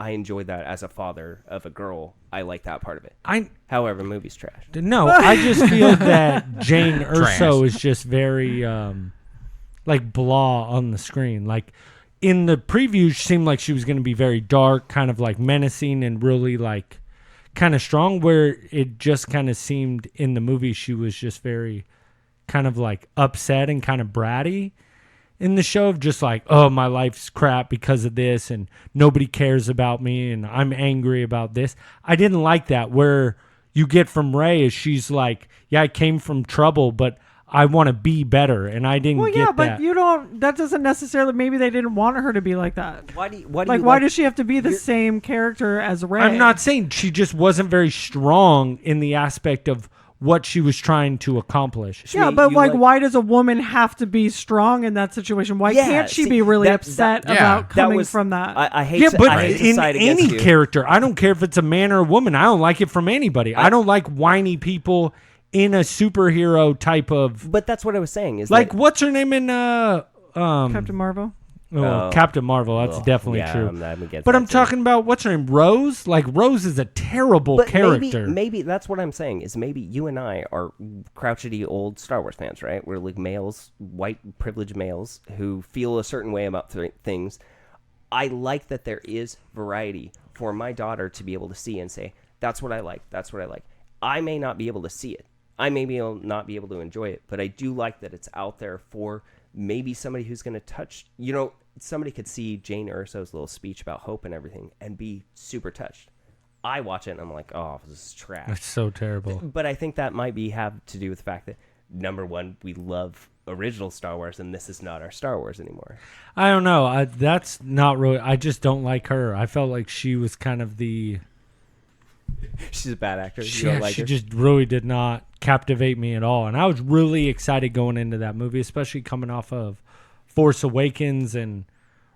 enjoyed that as a father of a girl. I like that part of it. However, movie's trash. No, I just feel that Jane Erso is just very like blah on the screen. Like in the preview, she seemed like she was going to be very dark, kind of like menacing and really like kind of strong, where it just kind of seemed in the movie she was just very kind of like upset and kind of bratty in the show, of just like, oh, my life's crap because of this and nobody cares about me and I'm angry about this. I didn't like that, where you get from Rey is she's like, yeah, I came from trouble, but I want to be better, and I didn't get that. Well, yeah, but you don't. That doesn't necessarily. Maybe they didn't want her to be like that. Why does she have to be the same character as Rey? I'm not saying she just wasn't very strong in the aspect of what she was trying to accomplish. Yeah, but why does a woman have to be strong in that situation? Why can't she be really upset about coming from that? I hate to in side against any you. character, I don't care if it's a man or a woman. I don't like it from anybody. I don't like whiny people in a superhero type of. But that's what I was saying. Is like, what's her name in Captain Marvel? Oh, Captain Marvel. That's definitely true. I'm talking about what's her name, Rose. Like, Rose is a terrible character. Maybe that's what I'm saying. Is maybe you and I are crouchety old Star Wars fans, right? We're like males, white privileged males who feel a certain way about things. I like that there is variety for my daughter to be able to see and say, "That's what I like. That's what I like." I may not be able to see it. I may not be able to enjoy it, but I do like that it's out there for maybe somebody who's going to touch, somebody could see Jane Erso's little speech about hope and everything and be super touched. I watch it and I'm like, oh, this is trash. That's so terrible. But I think that might have to do with the fact that, number one, we love original Star Wars and this is not our Star Wars anymore. I don't know. That's not really, I just don't like her. I felt like she was kind of the... She's a bad actor. She just really did not captivate me at all. And I was really excited going into that movie, especially coming off of Force Awakens and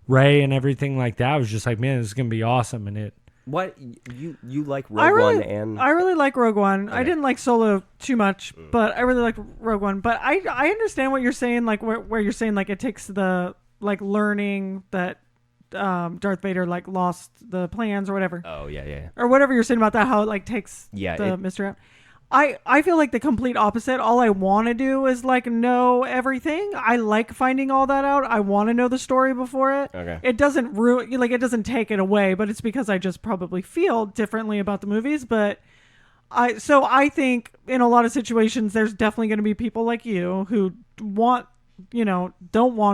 Rey and everything like that. I was just like, man, this is going to be awesome. And it... What? You like Rogue One and... I really like Rogue One. Okay. I didn't like Solo too much, but I really like Rogue One. But I understand what you're saying, like where you're saying like it takes the like learning that Darth Vader like lost the plans or whatever. Oh yeah. Or whatever you're saying about that, how it like takes the mystery out. I feel like the complete opposite. All I want to do is like know everything. I like finding all that out. I want to know the story before it. Okay. It doesn't it doesn't take it away, but it's because I just probably feel differently about the movies. But I think in a lot of situations, there's definitely going to be people like you who don't want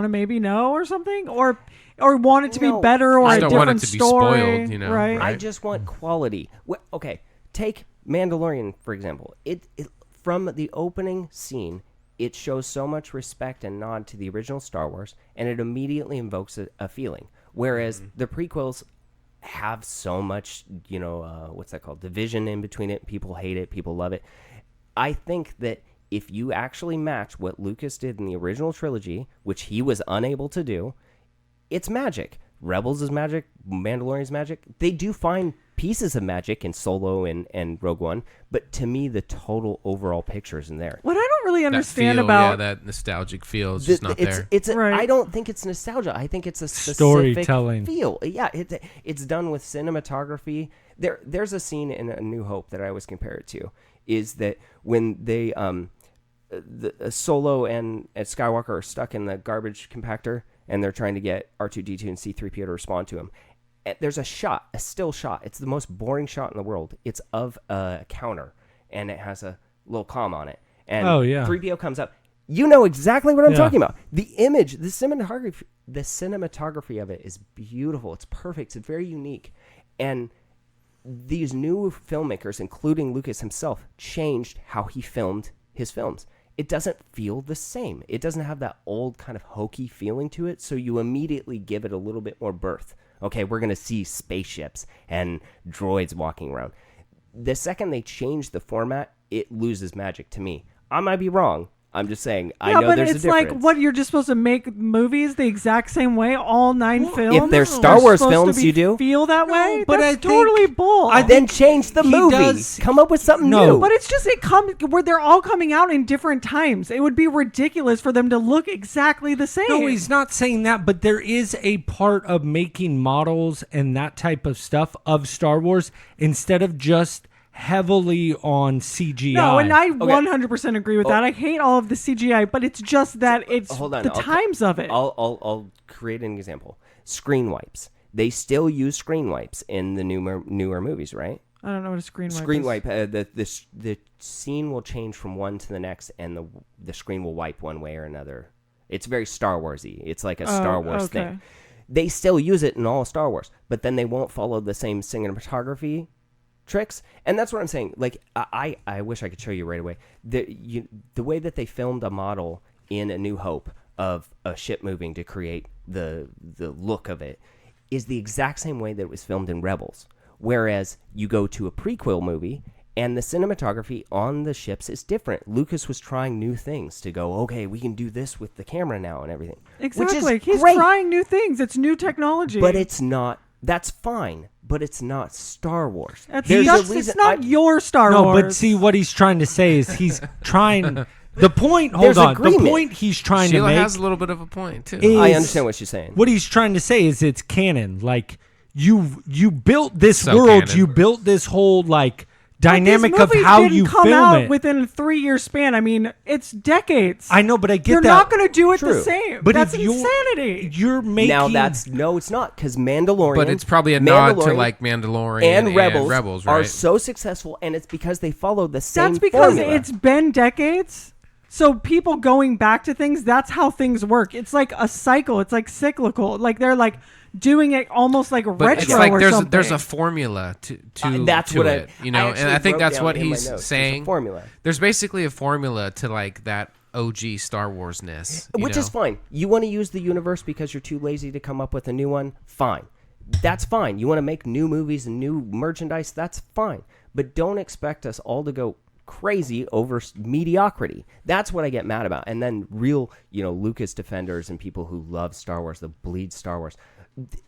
to maybe know or something, or want it to be better, or I a don't different want it to be story, spoiled, right? I just want quality. Okay, take Mandalorian for example. It from the opening scene, it shows so much respect and nod to the original Star Wars, and it immediately invokes a feeling. Whereas the prequels have so much, what's that called? Division in between it. People hate it. People love it. I think that if you actually match what Lucas did in the original trilogy, which he was unable to do, it's magic. Rebels is magic. Mandalorian is magic. They do find pieces of magic in Solo and Rogue One, but to me, the total overall picture isn't there. What I don't really understand that nostalgic feel is just not there. I don't think it's nostalgia. I think it's a specific storytelling feel. Yeah, it's done with cinematography. There's a scene in A New Hope that I always compare it to, is that when they the Solo and Skywalker are stuck in the garbage compactor and they're trying to get R2-D2 and C-3PO to respond to him. There's a still shot. It's the most boring shot in the world. It's of a counter and it has a little comm on it. And 3PO comes up. You know exactly what I'm talking about. The image, the cinematography of it is beautiful. It's perfect. It's very unique. And these new filmmakers, including Lucas himself, changed how he filmed his films. it doesn't feel the same. It doesn't have that old kind of hokey feeling to it, so you immediately give it a little bit more birth. Okay, we're going to see spaceships and droids walking around. The second they change the format, it loses magic to me. I might be wrong. I'm just saying, I know there's a difference. Like, what, you're just supposed to make movies the exact same way, all 9 films? If they're Star Wars films, you do. Feel that way? But that's totally bull. Then change the movie. Come up with something new. But it's just, where they're all coming out in different times. It would be ridiculous for them to look exactly the same. No, he's not saying that, but there is a part of making models and that type of stuff of Star Wars instead of just heavily on CGI. No, and I 100% agree with that. I hate all of the CGI, but it's just that it's times of it. I'll create an example. Screen wipes. They still use screen wipes in the newer movies, right? I don't know what a screen wipe is. Screen wipe. The scene will change from one to the next, and the screen will wipe one way or another. It's very Star Warsy. It's like a Star Wars thing. They still use it in all of Star Wars, but then they won't follow the same cinematography tricks, and that's what I'm saying. Like, I wish I could show you right away. The way that they filmed a model in A New Hope of a ship moving to create the look of it is the exact same way that it was filmed in Rebels. Whereas you go to a prequel movie and the cinematography on the ships is different. Lucas was trying new things to go, okay, we can do this with the camera now and everything. Exactly. Which is He's great, trying new things. It's new technology. but it's not. That's fine, but it's not Star Wars. It's not your Star Wars. No, but see, what he's trying to say is he's trying... The point, the point he's trying Sheila to make... has a little bit of a point, too. I understand what she's saying. What he's trying to say is it's canon. Like, you built this So world, canon. you built this whole, like... dynamic of how you come film out it within a 3-year span. I mean, it's decades. I know, but I get You're that. not going to do it the True. same. But that's if you're- insanity. You're making No, it's not, because Mandalorian. But it's probably a nod to like Mandalorian and Rebels, right? are so successful, and it's because they follow the same. That's because formula. it's been decades. So people going back to things, that's how things work. It's like a cycle. It's like cyclical. Like they're like doing it almost like But retro it's like or something. there's a formula to that's to what it, you know, and I think wrote that's down what in my he's notes. saying. There's a formula. There's basically a formula to like that OG Star Wars-ness, Which is fine. You want to use the universe because you're too lazy to come up with a new one? Fine. That's fine. You want to make new movies and new merchandise? That's fine. But don't expect us all to go crazy over mediocrity. That's what I get mad about. And then real, Lucas defenders and people who love Star Wars, that bleed Star Wars,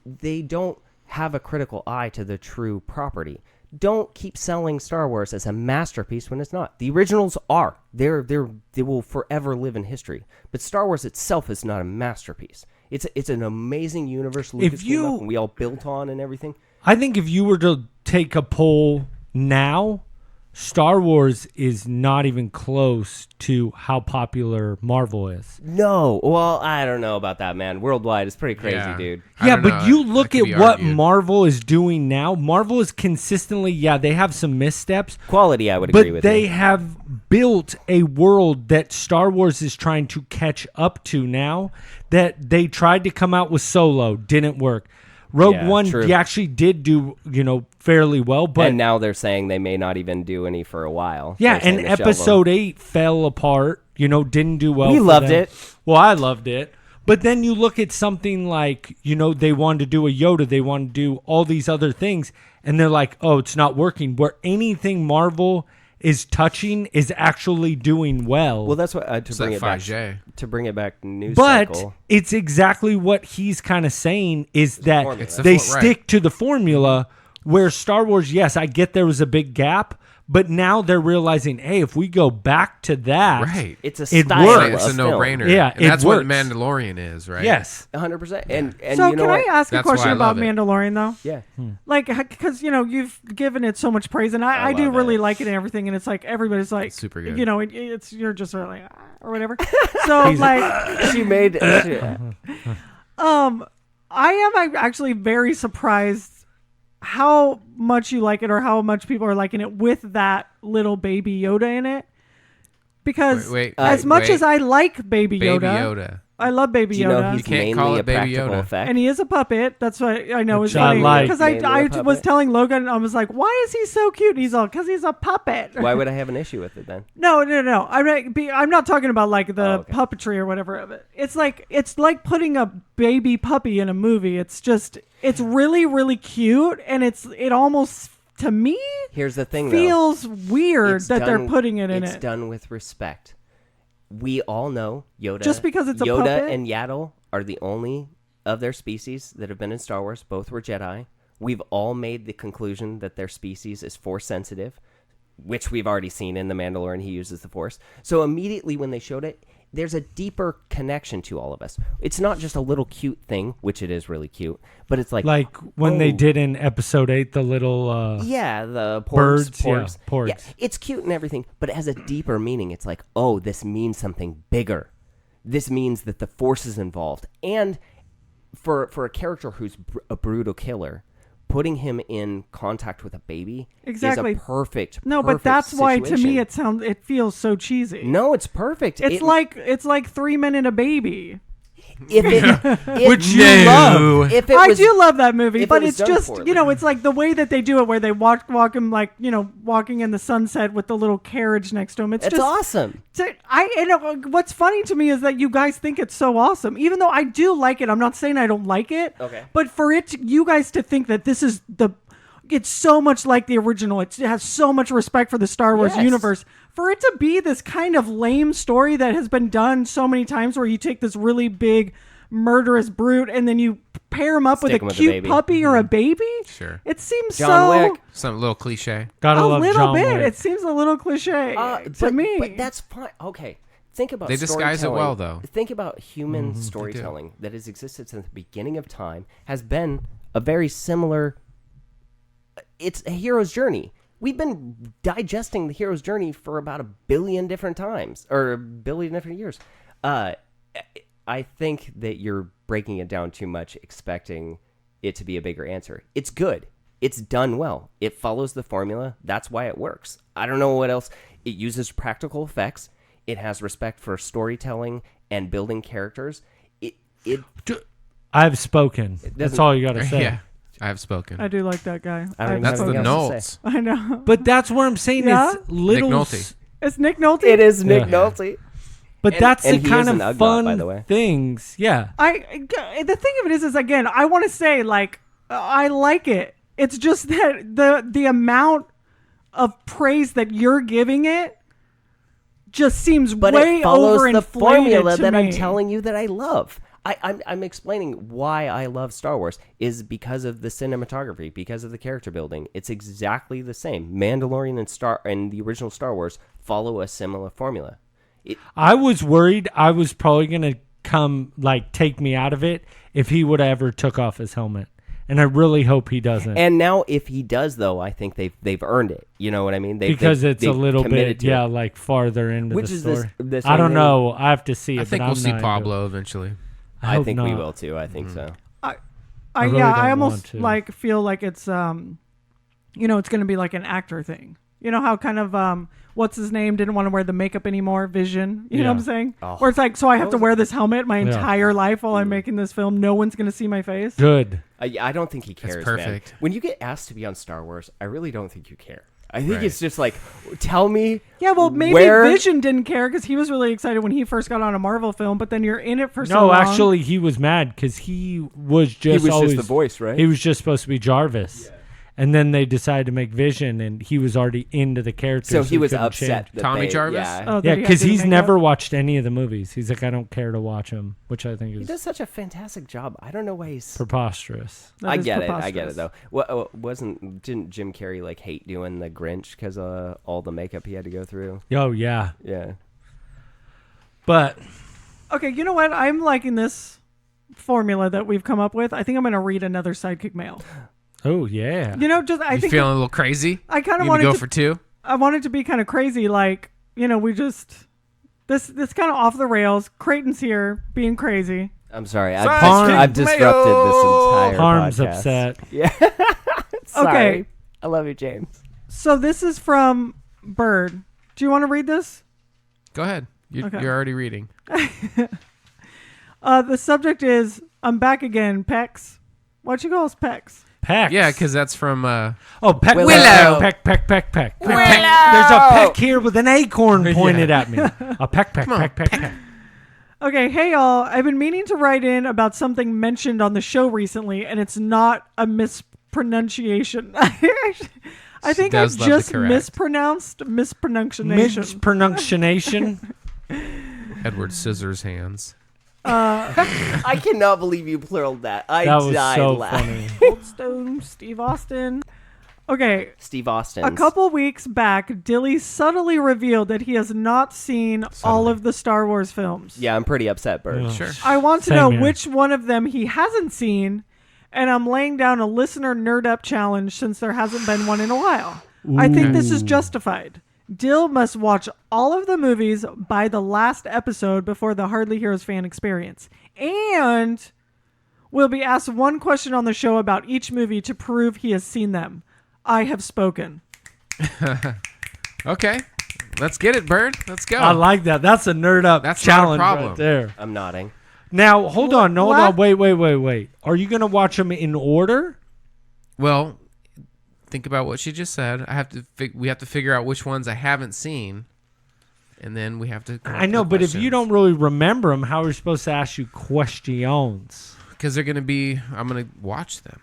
they don't have a critical eye to the true property. Don't keep selling Star Wars as a masterpiece when it's not. The originals are. They will forever live in history. But Star Wars itself is not a masterpiece. It's an amazing universe Lucas came up and we all built on and everything. I think if you were to take a poll now, Star Wars is not even close to how popular Marvel is. No. Well, I don't know about that, man. Worldwide, it's pretty crazy, dude. Yeah, but you look at what Marvel is doing now. Marvel is consistently, they have some missteps. Quality, I would agree with. But they have built a world that Star Wars is trying to catch up to now, that they tried to come out with Solo, didn't work. Rogue One actually did do, fairly well, but and now they're saying they may not even do any for a while. Yeah, and Episode 8 fell apart. Didn't do well. We loved it. Well, I loved it. But then you look at something like, they wanted to do a Yoda, they wanted to do all these other things, and they're like, oh, it's not working. Where anything Marvel is touching is actually doing well. Well, that's what to bring it back news but cycle. It's exactly what he's kind of saying is that they stick to the formula where Star Wars, yes, I get there was a big gap, but now they're realizing, hey, if we go back to that, it's a style works. It's a no-brainer. Yeah, and that's works. what Mandalorian is, right? Yes, 100%. And so, you know can what? I ask That's a question why I about love it. Mandalorian though? Yeah. Like, because you've given it so much praise, and I do love really it. like it and everything, and it's like everybody's like, It's super good. It's you're just sort of like or whatever. So like, She made. I am actually very surprised how much you like it, or how much people are liking it with that little baby Yoda in it. Because as much as I like Baby Yoda, I love Baby Do you know Yoda. he's You can't mainly call a it Baby practical Yoda. effect? And he is a puppet. That's what I know Which is I funny. like. Because Mainly a I puppet? was telling Logan, I was like, why is he so cute? And he's all, because he's a puppet. Why would I have an issue with it then? No. I'm not talking about like the okay. puppetry or whatever of it. It's like putting a baby puppy in a movie. It's really, really cute. And it almost, to me, Here's the thing, feels weird It's that they're done- putting it in It's it. done with respect. We all know Yoda. Just because it's a Yoda puppet? and Yaddle are the only of their species that have been in Star Wars. Both were Jedi. We've all made the conclusion that their species is Force sensitive, which we've already seen in The Mandalorian. He uses the Force. So immediately when they showed it, there's a deeper connection to all of us. It's not just a little cute thing, which it is really cute, but it's like when they oh. did in Episode 8, the little yeah, the porgs, birds, porgs. yeah, porgs. Yeah, it's cute and everything, but it has a deeper meaning. It's like, oh, this means something bigger. This means that the Force is involved. And for a character who's a brutal killer, putting him in contact with a baby Exactly. is a perfect. No, but perfect that's why to me situation. it feels so cheesy. No, it's perfect. It's like 3 Men and a Baby. if it, Which you no. love. If it I was, do love that movie, if but it was it's done just poorly. it's like the way that they do it, where they walk him like walking in the sunset with the little carriage next to him. It's It's just awesome. What's funny to me is that you guys think it's so awesome, even though I do like it. I'm not saying I don't like it. Okay. But for you guys to think that this is it's so much like the original. It has so much respect for the Star Wars Yes. universe. For it to be this kind of lame story that has been done so many times, where you take this really big murderous brute and then you pair him up with Stick a him with a cute baby. puppy or a baby. Sure. It seems John Wick. Some little cliche. Gotta a love little John bit. Wick. It seems a little cliche to but, me. But that's fine. Okay. Think about They disguise it well, storytelling. though. Think about human storytelling that has existed since the beginning of time, has been a very similar. It's a hero's journey. We've been digesting the hero's journey for about 1 billion different times, or 1 billion different years. I think that you're breaking it down too much, expecting it to be a bigger answer. It's good. It's done well. It follows the formula. That's why it works. I don't know what else. It uses practical effects. It has respect for storytelling and building characters. I've spoken. That's all you got to say. Yeah, I have spoken. I do like that guy. I don't even That's have the anything else to say. Knolts. I know. But that's what I'm saying. Yeah? It's little. Nick Nolte. It's Nick Nolte. It is Nick Yeah. Nolte. But that's and the he kind is of an Ugnaught, fun by the way. things. Yeah. The thing of it is again, I want to say like I like it. It's just that the amount of praise that you're giving it just seems But way it follows overinflated the formula to that me. I'm telling you that I love. I'm explaining why I love Star Wars is because of the cinematography, because of the character building. It's exactly the same. Mandalorian and the original Star Wars follow a similar formula. I was worried I was probably going to take me out of it if he would have ever took off his helmet. And I really hope he doesn't. And now if he does, though, I think they've earned it. You know what I mean? Because it's a they've little committed bit, to it. like farther into Which the is story. this I don't same know. I have to see it. I think but we'll I'm see not into Pablo it. eventually. I I hope think we not. will too. I think so. I really yeah, don't I want almost to. like feel like it's it's going to be like an actor thing. You know how kind of what's his name didn't want to wear the makeup anymore, Vision. You know what I'm saying? Oh. Where it's like, so I have to wear this helmet my entire life while I'm making this film. No one's going to see my face. Good. I don't think he cares, perfect. man. When you get asked to be on Star Wars, I really don't think you care. I think it's just like, tell me. Yeah, well, maybe where... Vision didn't care because he was really excited when he first got on a Marvel film, but then you're in it for so long. No, actually, he was mad because he was just always the voice, right? He was just supposed to be Jarvis. And then they decided to make Vision, and he was already into the character. So he was couldn't upset. change. That Tommy they- Jarvis? Yeah. Oh, that Yeah, he had because to do he's makeup? never watched any of the movies. He's like, I don't care to watch them, which I think He is does such a fantastic job. I don't know why he's. preposterous. That I is get it. I preposterous. get it though. Didn't Jim Carrey like hate doing the Grinch because all the makeup he had to go through? Oh, yeah. Yeah. But Okay, you know what? I'm liking this formula that we've come up with. I think I'm going to read another Sidekick mail. oh, yeah. You know, just I You think feeling a little crazy? I kind of You wanted gonna go to for two? I wanted to be kind of crazy, like we just this kind of off the rails. Crayton's here being crazy. I'm sorry. Sidekick I've disrupted this entire Parm's podcast. upset. Yeah. Sorry. Okay. I love you, James. So this is from Bird. Do you want to read this? Go ahead. Okay. You're already reading. The subject is, I'm back again, Pecs. Why'd you call us Pecs? Pecs. Yeah, because that's from. Peck. Willow. Peck. There's a peck here with an acorn pointed at me. A peck. Okay, hey y'all. I've been meaning to write in about something mentioned on the show recently, and it's not a mispronunciation. I think I just mispronounced mispronunciation. Edward Scissorhands. I cannot believe you pluraled that. I that was died so laughing. funny. Goldstone, Steve Austin. Okay. Steve Austin. A couple weeks back, Dilly subtly revealed that he has not seen all of the Star Wars films. Yeah, I'm pretty upset, Bird. Sure. I want to Same know here. which one of them he hasn't seen, and I'm laying down a listener nerd up challenge since there hasn't been one in a while. I think this is justified. Dill must watch all of the movies by the last episode before the Hardly Heroes fan experience. And will be asked one question on the show about each movie to prove he has seen them. I have spoken. Okay. Let's get it, Bird. Let's go. I like that. That's a nerd up That's challenge not a problem. right there. I'm nodding. Now, hold on. What? Wait. Are you going to watch them in order? Well, think about what she just said. We have to figure out which ones I haven't seen, and then we have to. I know, but if you don't really remember them, how are we supposed to ask you questions? because they're gonna be. I'm gonna watch them.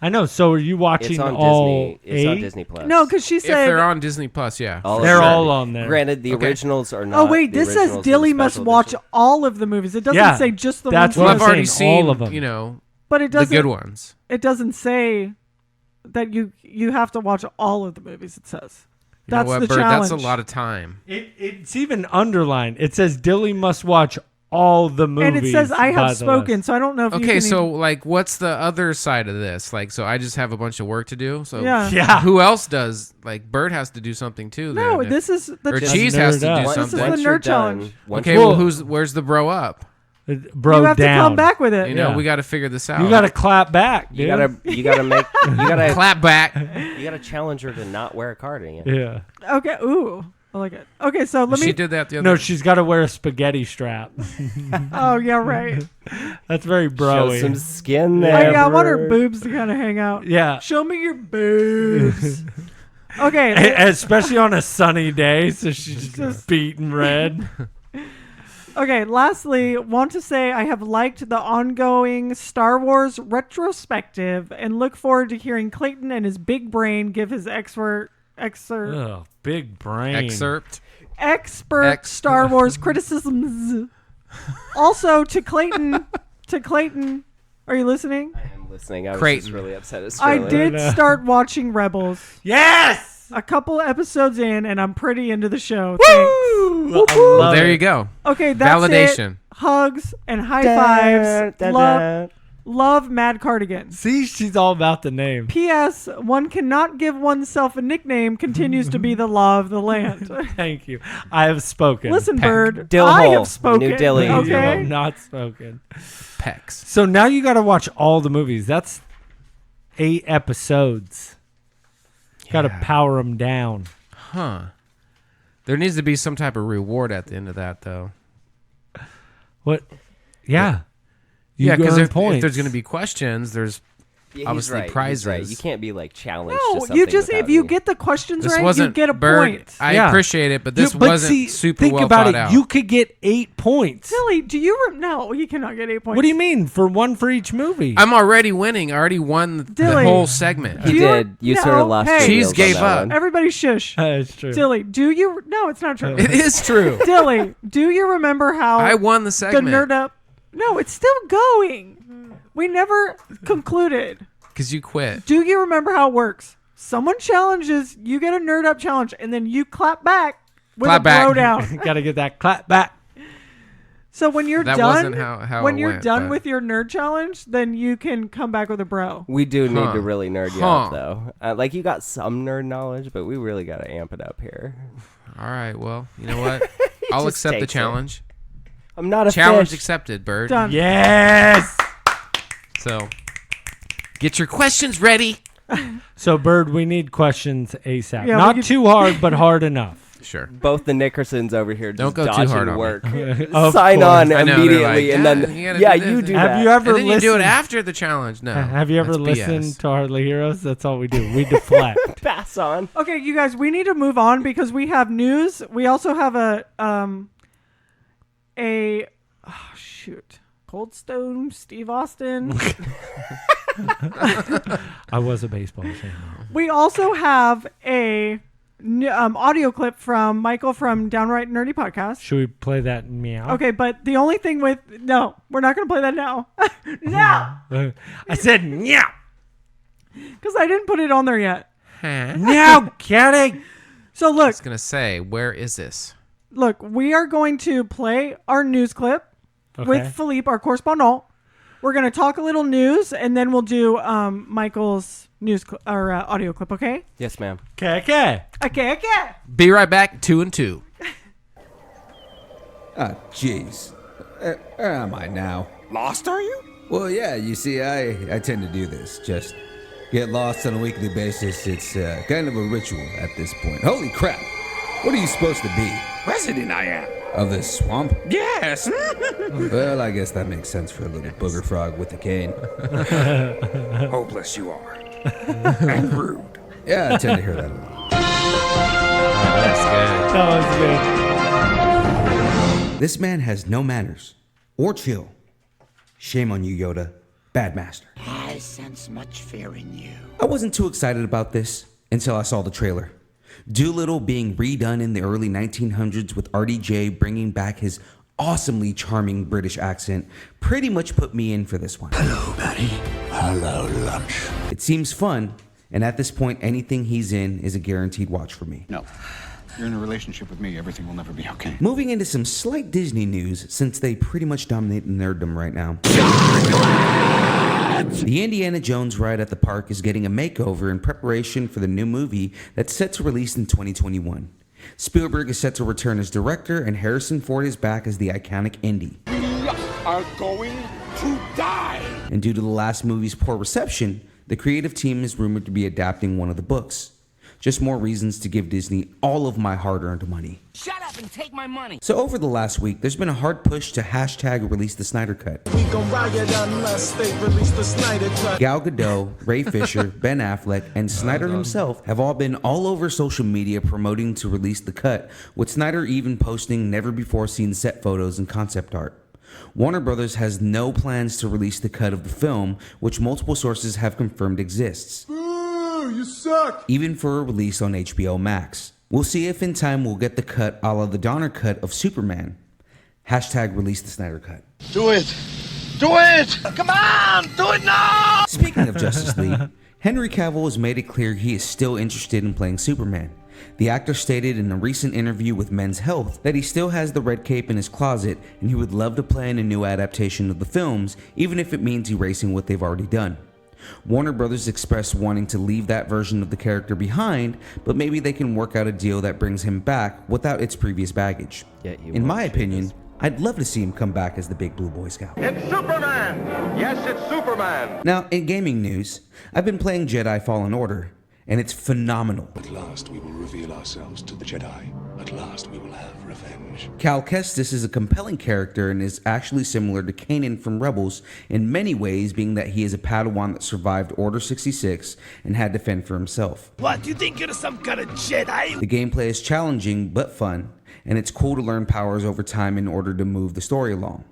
I know. So are you watching It's on all Disney. It's on eight? Disney Plus. No, because she If said. they're on Disney Plus, yeah. All of They're them. all on there. Granted, the Okay. originals are not. Oh wait, the this says originals are the Dilly must special watch edition. all of the movies. It doesn't Yeah, say just the that's ones. what Well, I'm I've that- already saying, seen all of them. You know, but it the doesn't. good ones. It doesn't say that you have to watch all of the movies. It says You know that's what, the Bert? challenge. That's a lot of time. It's even underlined. It says Dilly must watch all the movies. And it says I by have the spoken, list. so I don't know if you Okay, can so even- like, what's the other side of this? Like, so I just have a bunch of work to do. So Yeah. Yeah. who else does? Like, Bert has to do something too. no, then. this is the or Just Cheese has to nerd do up. This is something. the Once nerd you're challenge. done, once Okay, you're- well, where's the bro up? Bro you have down. to come back with it. You know, Yeah. we got to figure this out. You got to clap back, dude. you gotta clap back. you gotta challenge her to not wear a cardigan. Yeah. Okay. Ooh, I like it. Okay, so let She me. did that the other. No, she's got to wear a spaghetti strap. Oh yeah, right. That's very Show broy. some skin Oh, there. yeah, I want her Bird. boobs to kind of hang out. Yeah. Show me your boobs. Okay. Especially on a sunny day, so she's just beaten red. Okay, lastly, want to say I have liked the ongoing Star Wars retrospective and look forward to hearing Clayton and his big brain give his expert Ugh, big brain. excerpt. Star Wars criticisms. Also to Clayton, are you listening? I am listening. I was Crayton. just really upset as I Sterling. did start watching Rebels Yes! a couple episodes in, and I'm pretty into the show. I Well, love there it. you go. Okay, that's Validation. it. Hugs and high Da, fives. da, Love, da. love Mad Cardigans. See, she's all about the name. P.S. One cannot give oneself a nickname continues to be the law of the land. Thank you. I have spoken. Listen, Peck. Bird. Dill I hole. have spoken. New Dilly. You have Okay. not spoken. Pecs. So now you got to watch all the movies. That's 8 episodes. Got to Yeah. power them down. Huh. There needs to be some type of reward at the end of that, though. What? Yeah. You Yeah, because earn if points. there's going to be questions, there's Yeah, he's obviously right. prizes. He's right. You can't be like challenged. No, to something you just without if you me. get the questions this right, you wasn't get a Bird. point. I Yeah. appreciate it, but this But wasn't see, super think well about thought it. out. You could get 8 points. Silly, do you? No, he cannot get 8 points. What do you mean? For one for each movie? I'm already winning. I already won the Dilly. whole segment. He Do you- did. You no, sort of lost. hey. your Cheese wheels on gave that up. one. Everybody shush. It's true. Dilly, do you? No, it's not true. It is true. Dilly, do you remember how I won the the segment nerd up? No, it's still going. We never concluded. because you quit. Do you remember how it works? Someone challenges, you get a nerd up challenge, and then you clap back with Clap a back. bro down. Got to get that clap back. So when you're That done, wasn't how when it you're went, done but- with your nerd challenge, then you can come back with a bro. We do need Huh. to really nerd you Huh. up, though. Like, you got some nerd knowledge, but we really got to amp it up here. All right. Well, you know what? I'll just accept the takes it. challenge. I'm not a Challenge fish. accepted, Bird. Done. Yes. So get your questions ready. So, Bird, we need questions ASAP. Yeah, we Not could- too hard, but hard enough. Sure. Both the Nickersons over here Don't just go too dodging hard on me. work. Of Sign course. on I know, they're immediately, like, and then you gotta yeah, do you this. do Have that. you ever And then you do it listened? after the challenge. No. Have you ever that's listened BS. to Hardly Heroes? That's all we do. We deflect. Pass on. Okay, you guys, we need to move on because we have news. We also have Cold Stone Steve Austin. I was a baseball fan. We also have a audio clip from Michael from Downright Nerdy Podcast. Should we play that meow? Okay, but the only thing we're not going to play that now. No, I said meow. because I didn't put it on there yet. Meow, kitty. So I look, was going to say, where is this? we are going to play our news clip Okay. with Philippe, our correspondent. We're going to talk a little news, and then we'll do Michael's news audio clip, okay? Yes, ma'am. Okay. Okay. Be right back, 2 and 2. Ah, jeez. Where am I now? Lost, are you? Well, yeah, you see, I tend to do this. Just get lost on a weekly basis. It's kind of a ritual at this point. Holy crap! What are you supposed to be? Resident I am. Of this swamp? Yes. Well, I guess that makes sense for a little booger frog with a cane. Hopeless you are. And rude. Yeah, I tend to hear that a lot. That was good. That was good. This man has no manners. Or chill. Shame on you, Yoda. Bad master. I sense much fear in you. I wasn't too excited about this until I saw the trailer. Doolittle being redone in the early 1900s with RDJ bringing back his awesomely charming British accent pretty much put me in for this one. Hello, Betty. Hello, lunch. It seems fun, and at this point, anything he's in is a guaranteed watch for me. No. You're in a relationship with me. Everything will never be okay. Moving into some slight Disney news, since they pretty much dominate nerddom right now. The Indiana Jones ride at the park is getting a makeover in preparation for the new movie that's set to release in 2021. Spielberg is set to return as director, and Harrison Ford is back as the iconic Indy. We are going to die. And due to the last movie's poor reception, the creative team is rumored to be adapting one of the books. Just more reasons to give Disney all of my hard-earned money. Shut up and take my money. So over the last week, there's been a hard push to hashtag release the Snyder Cut. We gon' riot unless they release the Snyder Cut. Gal Gadot, Ray Fisher, Ben Affleck, and Snyder himself have all been all over social media promoting to release the cut, with Snyder even posting never-before-seen set photos and concept art. Warner Brothers has no plans to release the cut of the film, which multiple sources have confirmed exists. You suck. Even for a release on HBO Max. We'll see if in time we'll get the cut a la the Donner cut of Superman. Hashtag release the Snyder Cut. Do it. Do it. Come on. Do it now. Speaking of Justice League, Henry Cavill has made it clear he is still interested in playing Superman. The actor stated in a recent interview with Men's Health that he still has the red cape in his closet and he would love to play in a new adaptation of the films, even if it means erasing what they've already done. Warner Brothers expressed wanting to leave that version of the character behind, but maybe they can work out a deal that brings him back without its previous baggage. In my opinion, I'd love to see him come back as the big blue Boy Scout. It's Superman. Yes, it's Superman. Now, in gaming news, I've been playing Jedi Fallen Order, and it's phenomenal. At last we will reveal ourselves to the Jedi. At last we will have revenge. Cal Kestis is a compelling character and is actually similar to Kanan from Rebels in many ways, being that he is a Padawan that survived Order 66 and had to fend for himself. What, do you think you're some kind of Jedi? The gameplay is challenging but fun, and it's cool to learn powers over time in order to move the story along.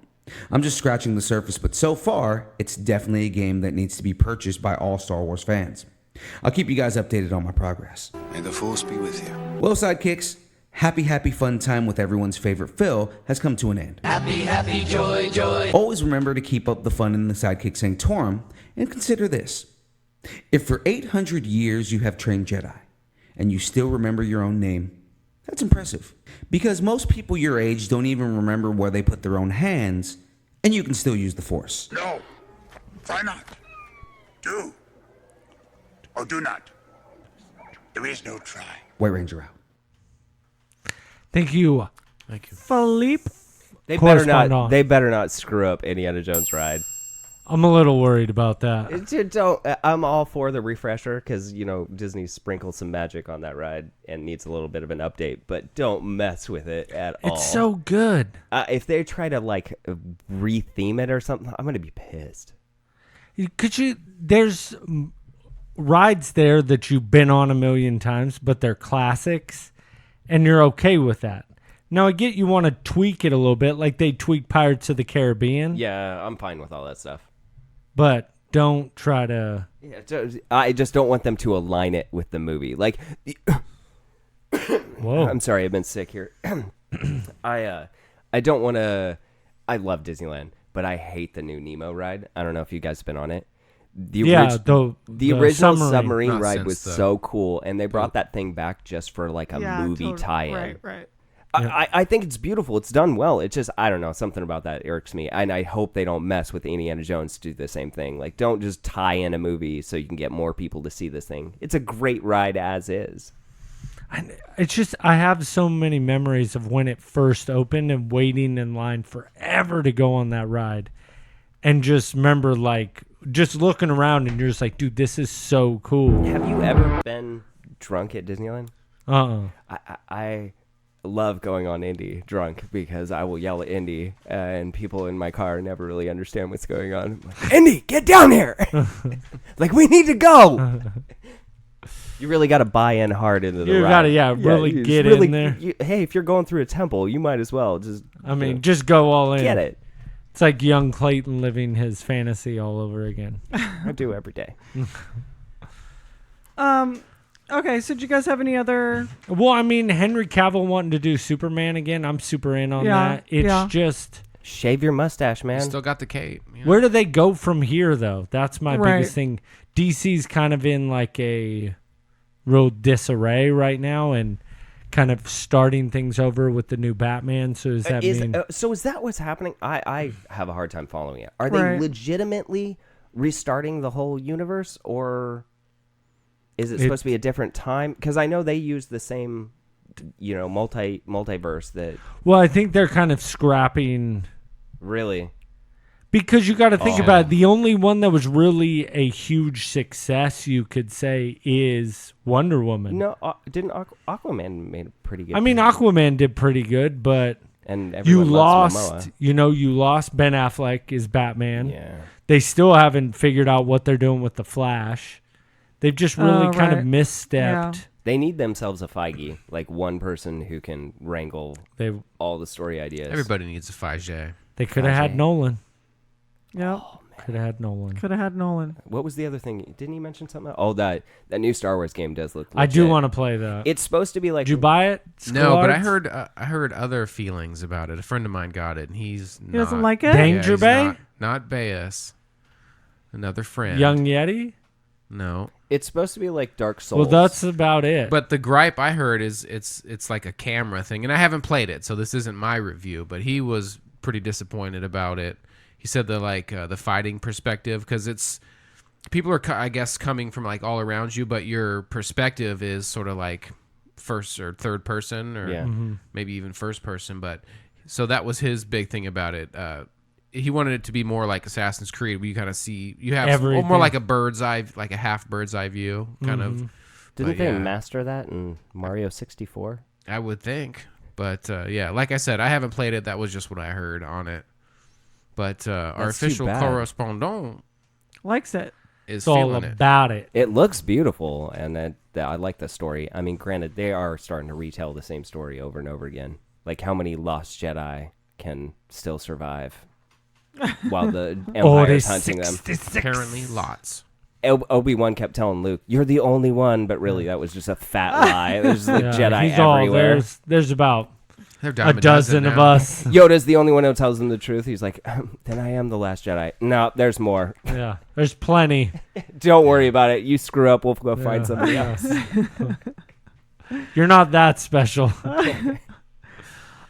I'm just scratching the surface, but so far, it's definitely a game that needs to be purchased by all Star Wars fans. I'll keep you guys updated on my progress. May the Force be with you. Well, sidekicks, happy fun time with everyone's favorite Phil has come to an end. Happy, joy. Always remember to keep up the fun in the Sidekick Sanctorum, and consider this. If for 800 years you have trained Jedi, and you still remember your own name, that's impressive. Because most people your age don't even remember where they put their own hands, and you can still use the Force. No. Try not. Do. Or do not. There is no try. White Ranger out. Thank you. Philippe. They better not screw up Indiana Jones ride. I'm a little worried about that. I'm all for the refresher because, Disney sprinkled some magic on that ride and needs a little bit of an update, but don't mess with it at all. It's so good. If they try to, re-theme it or something, I'm going to be pissed. There's rides there that you've been on a million times, but they're classics, and you're okay with that. Now, I get you want to tweak it a little bit, like they tweak Pirates of the Caribbean. Yeah, I'm fine with all that stuff. But don't try to... Yeah, I just don't want them to align it with the movie. Whoa. I'm sorry, I've been sick here. I don't want to... I love Disneyland, but I hate the new Nemo ride. I don't know if you guys have been on it. The original submarine ride was so cool, and they brought that thing back just for a movie tie-in. Right. I think it's beautiful. It's done well. It's just, I don't know, something about that irks me. And I hope they don't mess with Indiana Jones to do the same thing. Don't just tie in a movie so you can get more people to see this thing. It's a great ride as is. It's just, I have so many memories of when it first opened and waiting in line forever to go on that ride. And just remember, just looking around and you're just like, dude, this is so cool. Have you ever been drunk at Disneyland? I love going on Indy drunk because I will yell at Indy and people in my car never really understand what's going on. I'm like, Indy, get down here! We need to go! You really got to buy in hard into the ride. You got to, really get in there. Hey, if you're going through a temple, you might as well just... just go all in. Get it. It's like young Crayton living his fantasy all over again. I do every day. Okay, so do you guys have any other... Well, Henry Cavill wanting to do Superman again, I'm super in on that. It's just... Shave your mustache, man. You still got the cape. Where do they go from here, though? That's my biggest thing. DC's kind of in a real disarray right now and kind of starting things over with the new Batman. So does that mean... So is that what's happening? I have a hard time following it. Are they legitimately restarting the whole universe, or... Is it supposed to be a different time? Because I know they use the same, multiverse that... Well, I think they're kind of scrapping... Really? Because you got to think about it. The only one that was really a huge success, you could say, is Wonder Woman. No, didn't Aquaman made a pretty good... Aquaman did pretty good, but... And you lost, you lost Ben Affleck as Batman. Yeah. They still haven't figured out what they're doing with The Flash. They've just really kind of misstepped. Yeah. They need themselves a Feige, one person who can wrangle all the story ideas. Everybody needs a Feige. They could have had Nolan. Yeah. Could have had Nolan. Could have had Nolan. What was the other thing? Didn't he mention something? Oh, that new Star Wars game does look legit. I do want to play that. It's supposed to be Did you buy it? No, but I heard other feelings about it. A friend of mine got it, and he doesn't like it? Danger Bay? Not Bayus. Another friend. Young Yeti? No. It's supposed to be like Dark Souls. Well, that's about it. But the gripe I heard is it's like a camera thing, and I haven't played it, so this isn't my review. But he was pretty disappointed about it. He said the fighting perspective, because people are, I guess, coming from all around you, but your perspective is sort of first or third person, or maybe even first person. But so that was his big thing about it. He wanted it to be more like Assassin's Creed, where you kind of see, you have everything. More like a half bird's eye view kind of. Didn't they master that in Mario 64? I would think, but like I said, I haven't played it. That was just what I heard on it. But our official correspondent likes it. Is it's all about it. It looks beautiful, and I like the story. Granted, they are starting to retell the same story over and over again. How many Lost Jedi can still survive while the Empire is hunting them? Apparently, lots. Obi-Wan kept telling Luke, "You're the only one," but really, that was just a fat lie. There's Jedi everywhere. There's about a dozen of us. Yoda's the only one who tells them the truth. He's like, then I am the last Jedi. No, there's more. Yeah, there's plenty. Don't worry about it. You screw up, we'll go find somebody else. You're not that special.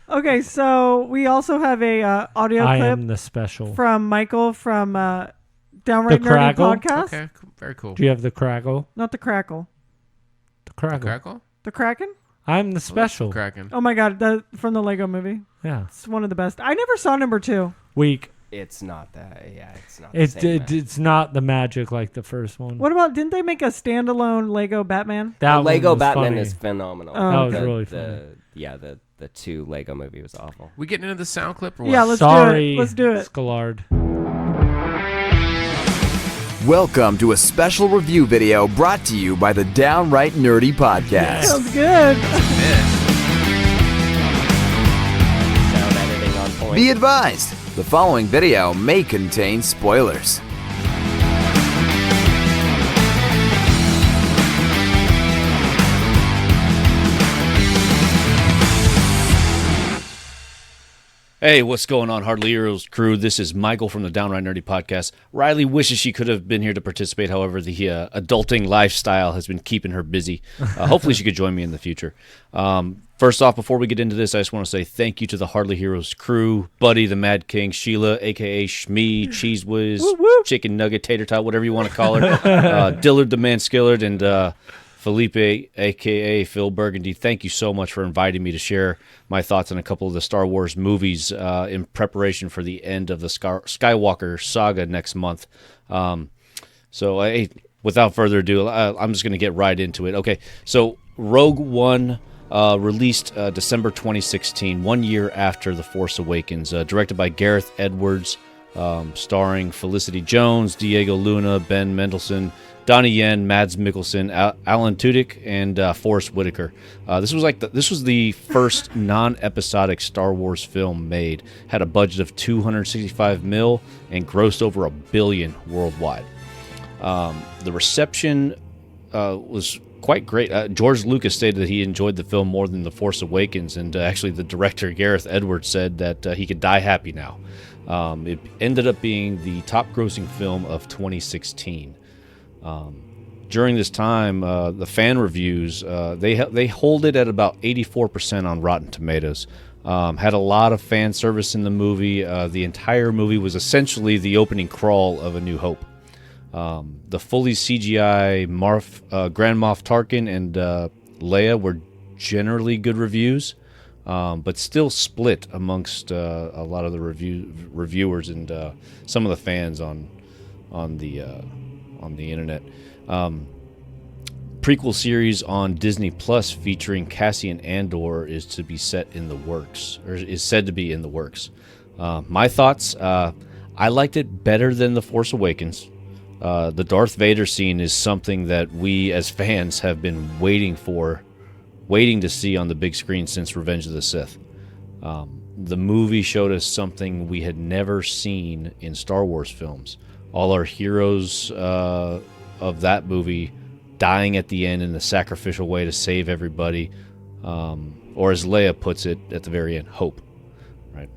Okay, so we also have a audio clip. I am the special. From Michael from Downright Nerdy Podcast. Okay, very cool. Do you have the Craggle? Not the Crackle. The Craggle. The Crackle? The Kraken? I'm the special. Kraken. Oh my God, from the Lego movie. Yeah. It's one of the best. I never saw number 2. Weak. It's not that. Yeah, it's not. The same match. It's not the magic like the first one. What about, didn't they make a standalone Lego Batman? That The Lego one was Batman funny. is phenomenal. Oh, that was The- really the- Yeah, the 2 Lego movie was awful. We getting into the sound clip or what? Yeah, let's Sorry, do it. Let's do it. Scalard. Welcome to a special review video brought to you by the Downright Nerdy Podcast. Sounds good. Sound editing on point. Be advised, the following video may contain spoilers. Hey, what's going on, Hardly Heroes crew? This is Michael from the Downright Nerdy Podcast. Riley wishes she could have been here to participate. However, the adulting lifestyle has been keeping her busy. Hopefully she could join me in the future. First off, before we get into this, I just want to say thank you to the Hardly Heroes crew, Buddy, the Mad King, Sheila, a.k.a. Shmee, Cheese Whiz, Chicken Nugget, Tater Tot, whatever you want to call her, Dillard, the Man Skillard, and Felipe, a.k.a. Phil Burgundy. Thank you so much for inviting me to share my thoughts on a couple of the Star Wars movies in preparation for the end of the Skywalker saga next month. Without further ado, I'm just going to get right into it. Okay, so Rogue One released December 2016, 1 year after The Force Awakens, directed by Gareth Edwards, starring Felicity Jones, Diego Luna, Ben Mendelsohn, Donnie Yen, Mads Mikkelsen, Alan Tudyk, and Forrest Whitaker. This was the first non-episodic Star Wars film made. Had a budget of $265 million and grossed over $1 billion worldwide. The reception was quite great. George Lucas stated that he enjoyed the film more than The Force Awakens, and actually the director Gareth Edwards said that he could die happy now. It ended up being the top-grossing film of 2016. During this time, the fan reviews, they hold it at about 84% on Rotten Tomatoes. Had a lot of fan service in the movie. The entire movie was essentially the opening crawl of A New Hope. The fully CGI Grand Moff Tarkin and Leia were generally good reviews, but still split amongst a lot of the reviewers and some of the fans on the internet. Prequel series on Disney Plus featuring Cassian Andor is to be set in the works, or is said to be in the works. My thoughts: I liked it better than The Force Awakens. The Darth Vader scene is something that we as fans have been waiting to see on the big screen since Revenge of the Sith. The movie showed us something we had never seen in Star Wars films. All our heroes of that movie dying at the end in a sacrificial way to save everybody, or as Leia puts it at the very end, hope. Right?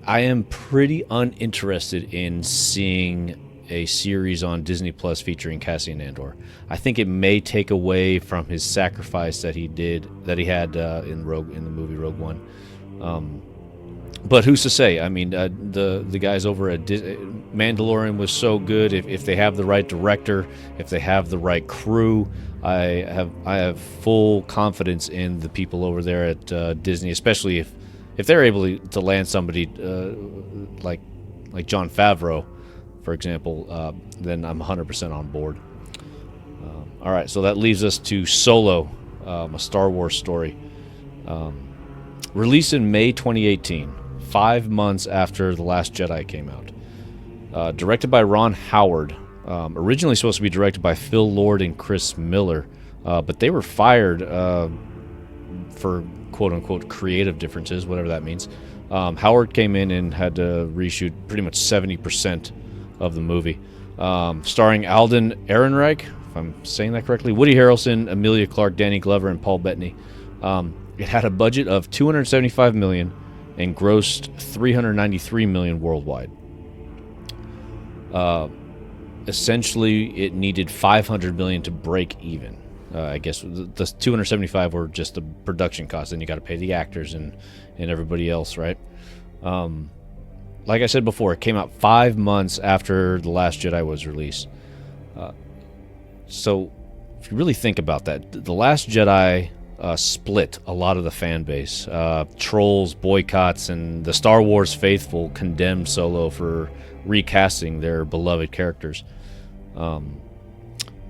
I am pretty uninterested in seeing a series on Disney Plus featuring Cassian Andor. I think it may take away from his sacrifice that he had in the movie Rogue One. But who's to say? I mean, the guys over at Mandalorian was so good. If they have the right director, if they have the right crew, I have full confidence in the people over there at Disney, especially if they're able to land somebody like Jon Favreau, for example. Then I'm 100% on board. All right, so that leaves us to Solo, a Star Wars story. Released in May 2018. 5 months after The Last Jedi came out. Directed by Ron Howard. Originally supposed to be directed by Phil Lord and Chris Miller, but they were fired for quote-unquote creative differences, whatever that means. Howard came in and had to reshoot pretty much 70% of the movie. Starring Alden Ehrenreich, if I'm saying that correctly, Woody Harrelson, Emilia Clarke, Danny Glover, and Paul Bettany. It had a budget of $275 million and grossed $393 million worldwide. Essentially, it needed $500 million to break even. I guess the 275 were just the production costs, and you got to pay the actors and everybody else, right? Like I said before, it came out 5 months after The Last Jedi was released. So, if you really think about that, The Last Jedi split a lot of the fan base. Trolls, boycotts, and the Star Wars faithful condemned Solo for recasting their beloved characters.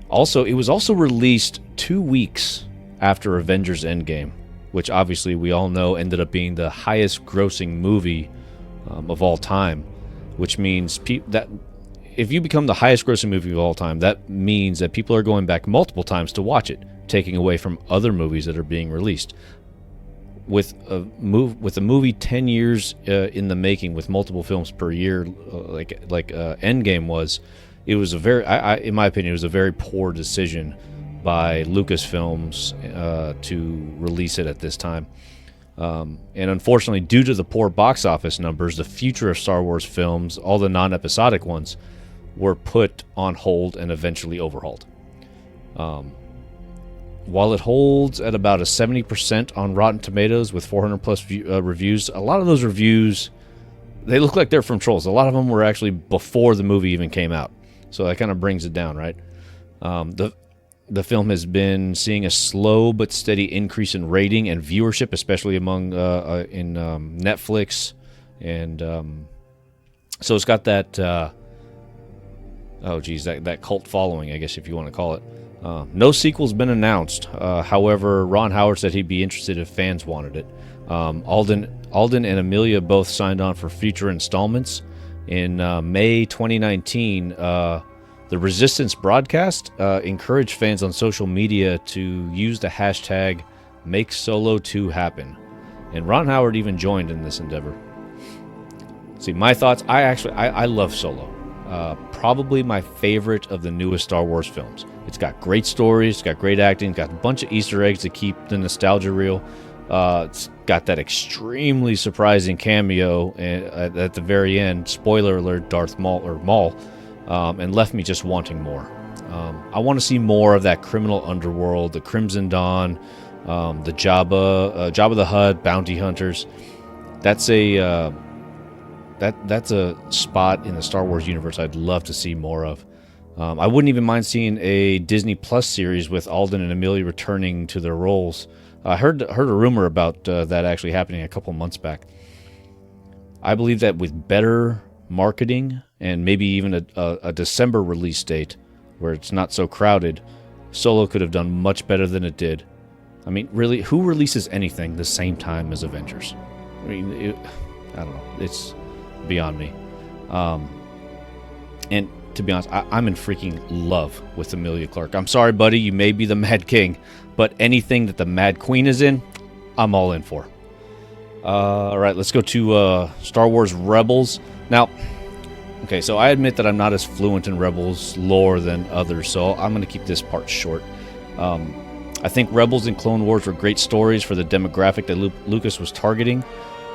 Also, it was also released 2 weeks after Avengers Endgame, which obviously we all know ended up being the highest grossing movie of all time, which means that if you become the highest grossing movie of all time, that means that people are going back multiple times to watch it, taking away from other movies that are being released. With a movie 10 years in the making, with multiple films per year, like Endgame was, it was a very, in my opinion, it was a very poor decision by Lucasfilms to release it at this time. And unfortunately, due to the poor box office numbers, the future of Star Wars films, all the non-episodic ones, were put on hold and eventually overhauled. While it holds at about a 70% on Rotten Tomatoes with 400 plus reviews, a lot of those reviews, they look like they're from trolls. A lot of them were actually before the movie even came out. So that kind of brings it down, right? The film has been seeing a slow but steady increase in rating and viewership, especially among Netflix, and so it's got that that cult following, I guess, if you want to call it. No sequel's been announced. However, Ron Howard said he'd be interested if fans wanted it. Alden and Amelia both signed on for future installments. In May 2019, the Resistance broadcast encouraged fans on social media to use the hashtag #MakeSolo2 happen. And Ron Howard even joined in this endeavor. See, my thoughts, I love Solo. Probably my favorite of the newest Star Wars films. It's got great stories, it's got great acting, it's got a bunch of Easter eggs to keep the nostalgia real. It's got that extremely surprising cameo at the very end, spoiler alert, Darth Maul, and left me just wanting more. I want to see more of that criminal underworld, the Crimson Dawn, the Jabba the Hutt, bounty hunters. That's a spot in the Star Wars universe I'd love to see more of. I wouldn't even mind seeing a Disney Plus series with Alden and Amelia returning to their roles. I heard a rumor about that actually happening a couple months back. I believe that with better marketing and maybe even a December release date where it's not so crowded, Solo could have done much better than it did. I mean, really, who releases anything the same time as Avengers? I mean, I don't know. It's beyond me. And to be honest, I'm in freaking love with Emilia Clarke. I'm sorry, buddy, you may be the Mad King, but anything that the Mad Queen is in, I'm all in for. All right, let's go to Star Wars Rebels. Now, okay, so I admit that I'm not as fluent in Rebels lore than others, so I'm going to keep this part short. I think Rebels and Clone Wars were great stories for the demographic that Lucas was targeting.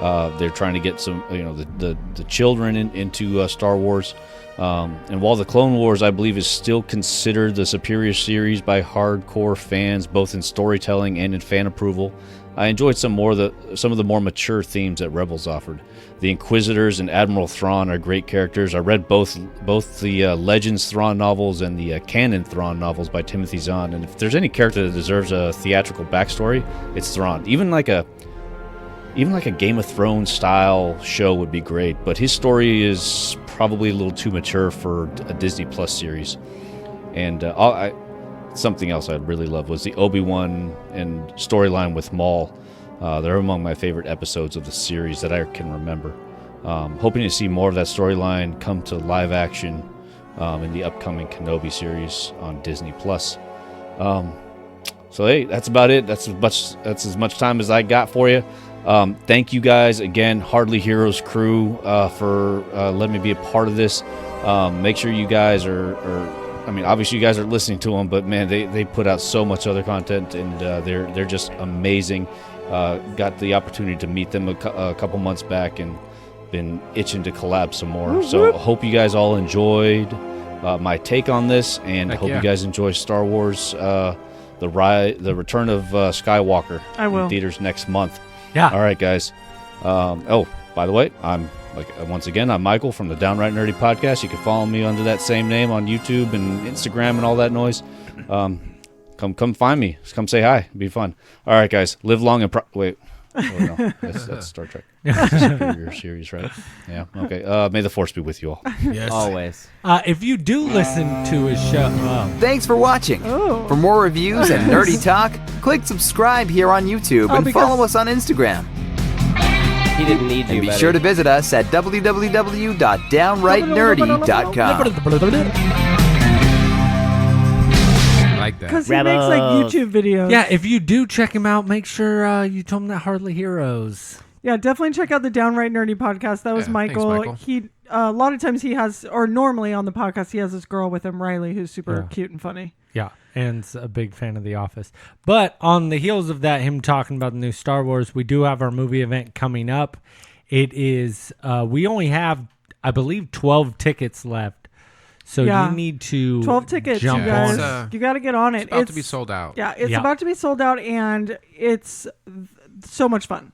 They're trying to get some, the children into Star Wars. And while the Clone Wars, I believe, is still considered the superior series by hardcore fans, both in storytelling and in fan approval, I enjoyed some of the more mature themes that Rebels offered. The Inquisitors and Admiral Thrawn are great characters. I read both the Legends Thrawn novels and the canon Thrawn novels by Timothy Zahn, and if there's any character that deserves a theatrical backstory, it's Thrawn. Even like a Game of Thrones style show would be great, but his story is probably a little too mature for a Disney Plus series. And something else I really love was the Obi-Wan and storyline with Maul. They're among my favorite episodes of the series that I can remember. Hoping to see more of that storyline come to live action in the upcoming Kenobi series on Disney Plus. So hey, that's about it. That's as much time as I got for you. Thank you guys again, Hardly Heroes crew, for letting me be a part of this. Make sure you guys obviously you guys are listening to them, but man, they put out so much other content, and they're just amazing. Got the opportunity to meet them a couple months back, and been itching to collab some more. Whoop, so whoop. I hope you guys all enjoyed my take on this, and Heck hope yeah. you guys enjoy Star Wars, the Return of Skywalker. I will. In theaters next month. Yeah. All right, guys. By the way, I'm Michael from the Downright Nerdy Podcast. You can follow me under that same name on YouTube and Instagram and all that noise. Come come find me. Just come say hi. It'd be fun. All right, guys. Live long and wait. Oh, no. That's Star Trek. Superior series, right? Yeah. Okay. May the force be with you all. Yes. Always. If you do listen to his show, Thanks for watching. Oh. For more reviews and nerdy talk, click subscribe here on YouTube and follow us on Instagram. He didn't need you. And be sure to visit us at www.downrightnerdy.com. Like that. Because he makes like YouTube videos. yeah, if you do check him out, make sure you tell him that Hardly Heroes. Yeah, definitely check out the Downright Nerdy podcast. That was Michael. Thanks, Michael. He a lot of times he has, or normally on the podcast, he has this girl with him, Riley, who's super cute and funny. Yeah, and a big fan of The Office. But on the heels of that, him talking about the new Star Wars, we do have our movie event coming up. It is, we only have, I believe, 12 tickets left. So you need to 12 tickets, jump you guys. on it. You got to get on it. It's about to be sold out. Yeah, it's about to be sold out, and it's so much fun.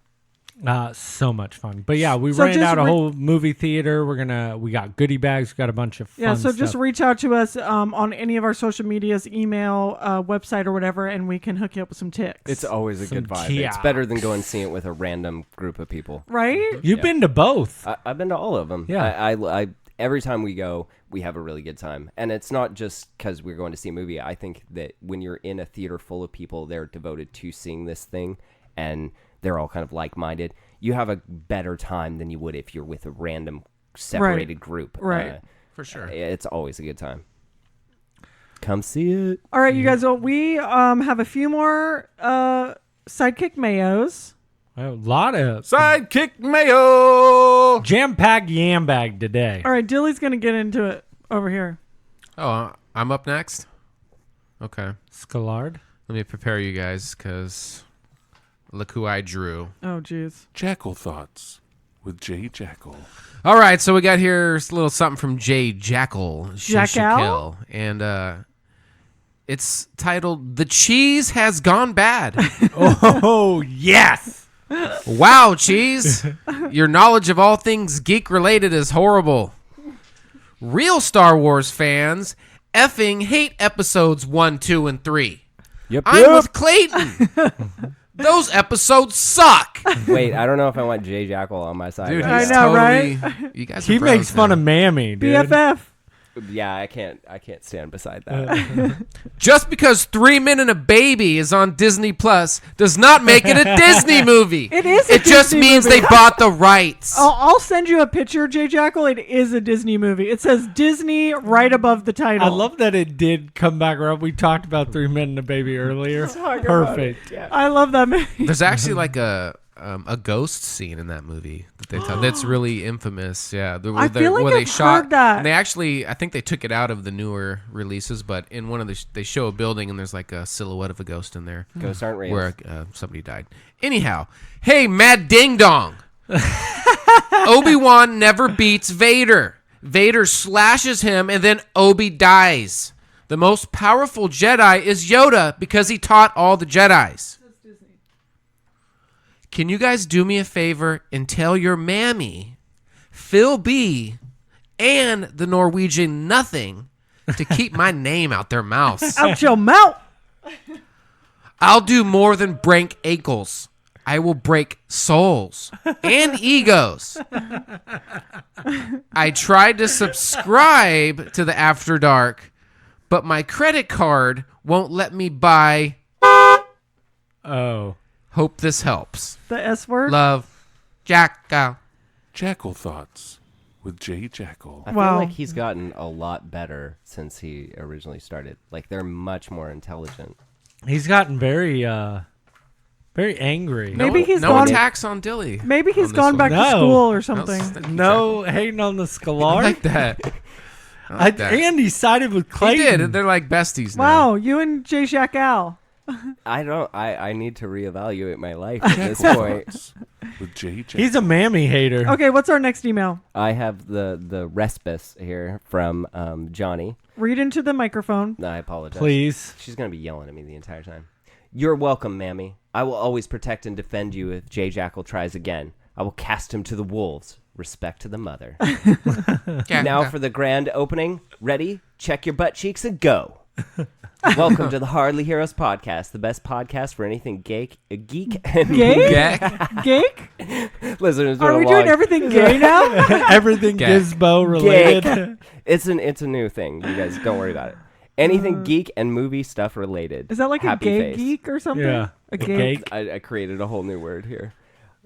So much fun. But yeah, we rented out a whole movie theater. We got goodie bags. We got a bunch of fun so just stuff. reach out to us on any of our social medias, email, website, or whatever, and we can hook you up with some ticks. It's always a good vibe. kiosks. It's better than going and seeing it with a random group of people. Right? You've been to both. I've been to all of them. Yeah. I every time we go, we have a really good time. And it's not just because we're going to see a movie. I think that when you're in a theater full of people, they're devoted to seeing this thing, and they're all kind of like-minded. You have a better time than you would if you're with a random separated group. Right. For sure. It's always a good time. Come see it. All right, you guys. Well, we have a few more Sidekick Mayos. A lot of Sidekick Mayo. jam-packed yam bag today. All right, Dilly's going to get into it over here. Oh, I'm up next? Okay. Scalard. Let me prepare you guys, because look who I drew. Oh, jeez. Jackal Thoughts with Jay Jackal. All right, so we got here a little something from Jay Jackal. Jackal? And it's titled, The Cheese Has Gone Bad. Oh, yes. Wow, Cheese. Your knowledge of all things geek-related is horrible. Real Star Wars fans effing hate episodes 1, 2, and 3. I'm with Clayton. Those episodes suck. Wait, I don't know if I want Jay Jackal on my side. Dude, right he's now. totally, right? You guys are He bros makes fun now. of Mammy, dude. BFF. Yeah, I can't stand beside that. Just because 3 Men and a Baby is on Disney Plus does not make it a Disney movie. It is. It just means they bought the rights. I'll send you a picture, Jay Jackal. It is a Disney movie. It says Disney right above the title. I love that it did come back around. We talked about 3 Men and a Baby earlier. Perfect. I love that movie. There's actually like a ghost scene in that movie that they that's really infamous. Yeah, I feel like I've heard that. And they actually, I think they took it out of the newer releases, but in one of they show a building and there's like a silhouette of a ghost in there. Ghosts aren't real. Where somebody died. Anyhow, hey, Mad Ding Dong. Obi-Wan never beats Vader. Vader slashes him and then Obi dies. The most powerful Jedi is Yoda because he taught all the Jedis. Can you guys do me a favor and tell your mammy, Phil B, and the Norwegian Nothing to keep my name out their mouths? Out your mouth. I'll do more than break ankles. I will break souls and egos. I tried to subscribe to the After Dark, but my credit card won't let me buy. Oh. Hope this helps. The S word? Love, Jackal. Jackal Thoughts with Jay Jackal. I feel like he's gotten a lot better since he originally started. Like, they're much more intelligent. He's gotten very angry. Maybe he's no gone attacks on Dilly. Maybe he's on gone this back one. to school or something. No hating on the Scalar. I like that. I like that. And he sided with He Clayton. did. They're like besties now. Wow, you and Jay Jackal. I need to reevaluate my life at this point. With Jay Jackal. He's a Mammy hater. Okay, what's our next email? I have the respite here from Johnny. Read into the microphone. No, I apologize. Please. She's going to be yelling at me the entire time. You're welcome, Mammy. I will always protect and defend you if Jay Jackal tries again. I will cast him to the wolves. Respect to the mother. Now for the grand opening. Ready? Check your butt cheeks and go. Welcome to the Hardly Heroes podcast, the best podcast for anything geek and Gay? geek. Listen, it's been Are we a long... doing everything gay now? Everything Gizmo related. Geek. It's a new thing. You guys don't worry about it. Anything geek and movie stuff related. Is that like Happy a gay face. geek or something? Yeah. A gay. I created a whole new word here.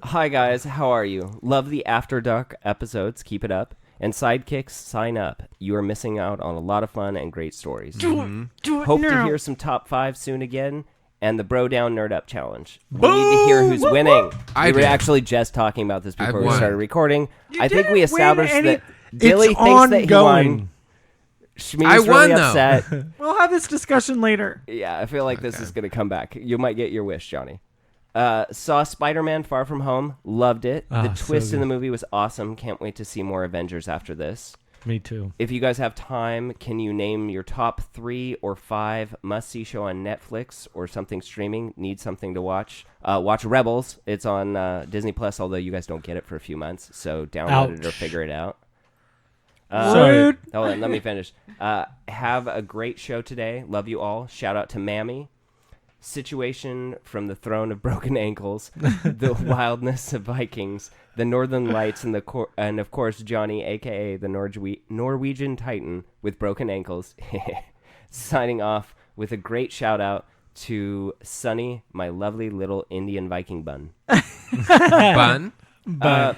Hi guys, how are you? Love the After Dark episodes. Keep it up. And sidekicks, sign up. You are missing out on a lot of fun and great stories. Do it Hope to now. hear some top 5 soon again. And the Bro Down Nerd Up Challenge. We need to hear who's winning. We were actually just talking about this before we started recording. I think we established that Dilly thinks that he won. Shmi's really upset. We'll have this discussion later. Yeah, I feel like this is going to come back. You might get your wish, Johnny. Saw Spider-Man Far From Home. Loved it. The twist in the movie was awesome. Can't wait to see more Avengers after this. Me too. If you guys have time, can you name your top 3 or 5 must-see show on Netflix or something streaming? Need something to watch? Watch Rebels. It's on Disney Plus, although you guys don't get it for a few months, so download it or figure it out. Rude. Hold on, let me finish. Have a great show today. Love you all. Shout out to Mammy. Situation from the Throne of Broken Ankles, the wildness of Vikings, the Northern Lights, and and of course Johnny, aka the Norwegian Titan with broken ankles. Signing off with a great shout out to Sunny, my lovely little Indian Viking bun. Bun.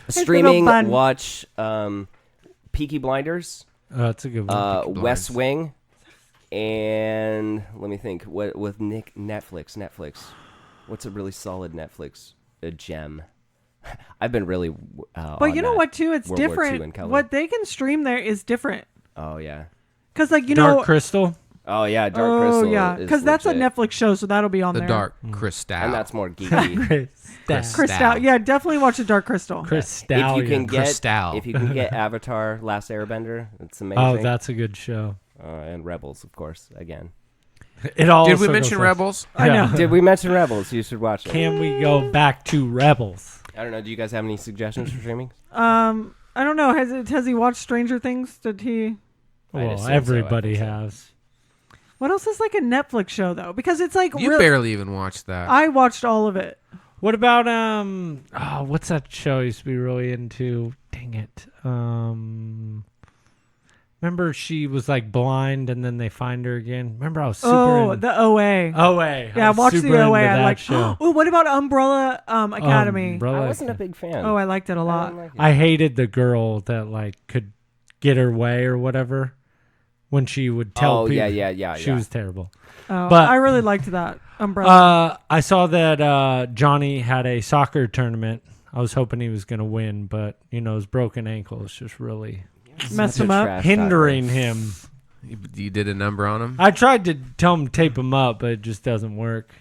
Streaming, watch Peaky Blinders. That's a good one. West Wing. And let me think. What with Netflix? What's a really solid Netflix gem? I've been really. But you know what? Too, it's different. What they can stream there is different. Oh yeah. Because like Dark Crystal. Oh yeah, Dark Crystal. Oh yeah, because that's a Netflix show, so that'll be on the there. Dark Crystal. And that's more geeky. Crystal. Yeah, definitely watch the Dark Crystal. Crystal. If you can get Avatar: Last Airbender, it's amazing. Oh, that's a good show. And Rebels, of course, again. Did we mention Rebels? I know. Did we mention Rebels? You should watch it. Can we go back to Rebels? I don't know. Do you guys have any suggestions for streaming? I don't know. Has he watched Stranger Things? Did he? Well, everybody has. What else is like a Netflix show though? Because it's like you barely even watched that. I watched all of it. What about what's that show I used to be really into? Dang it. Remember she was like blind and then they find her again? Remember I was super the OA. OA. Yeah, I watched the OA. I like show. Oh, what about Umbrella Academy? I wasn't a big fan. Oh, I liked it a lot. I hated the girl that like could get her way or whatever when she would tell people. Yeah. She was terrible. Oh, but I really liked that Umbrella. I saw that Johnny had a soccer tournament. I was hoping he was going to win, but his broken ankle is just really messed him up, hindering him. You did a number on him? I tried to tell him to tape him up, but it just doesn't work,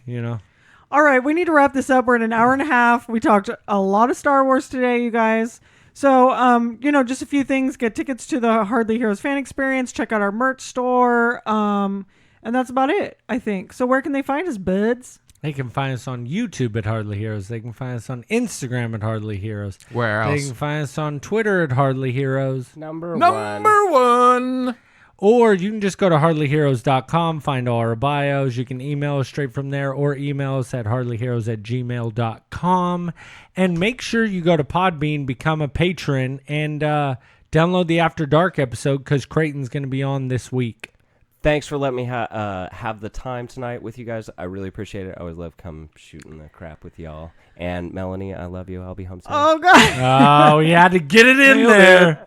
All right, we need to wrap this up. We're at an hour and a half. We talked a lot of Star Wars today, you guys. So, just a few things. Get tickets to the Hardly Heroes fan experience. Check out our merch store. And that's about it, I think. So where can they find us, buds? They can find us on YouTube at Hardly Heroes. They can find us on Instagram at Hardly Heroes. Where else? They can find us on Twitter at Hardly Heroes. Number one. Or you can just go to hardlyheroes.com, find all our bios. You can email us straight from there or email us at hardlyheroes@gmail.com. And make sure you go to Podbean, become a patron, and download the After Dark episode because Crayton's going to be on this week. Thanks for letting me have the time tonight with you guys. I really appreciate it. I always love shooting the crap with y'all. And Melanie, I love you. I'll be home soon. Oh, God. Oh, we had to get it in there.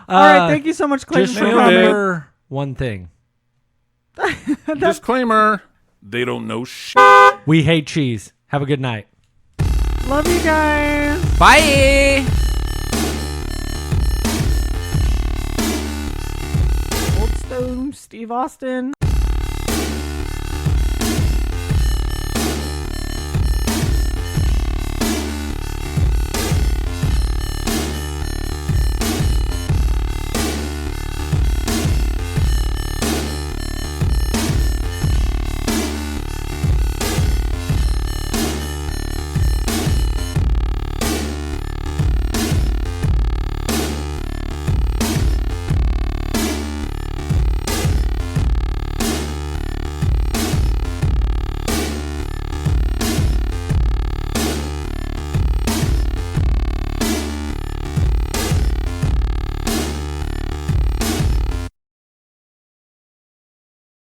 All right. Thank you so much, Crayton, just for remember one thing. Disclaimer. They don't know shit. We hate cheese. Have a good night. Love you guys. Bye. Old Stone, Steve Austin.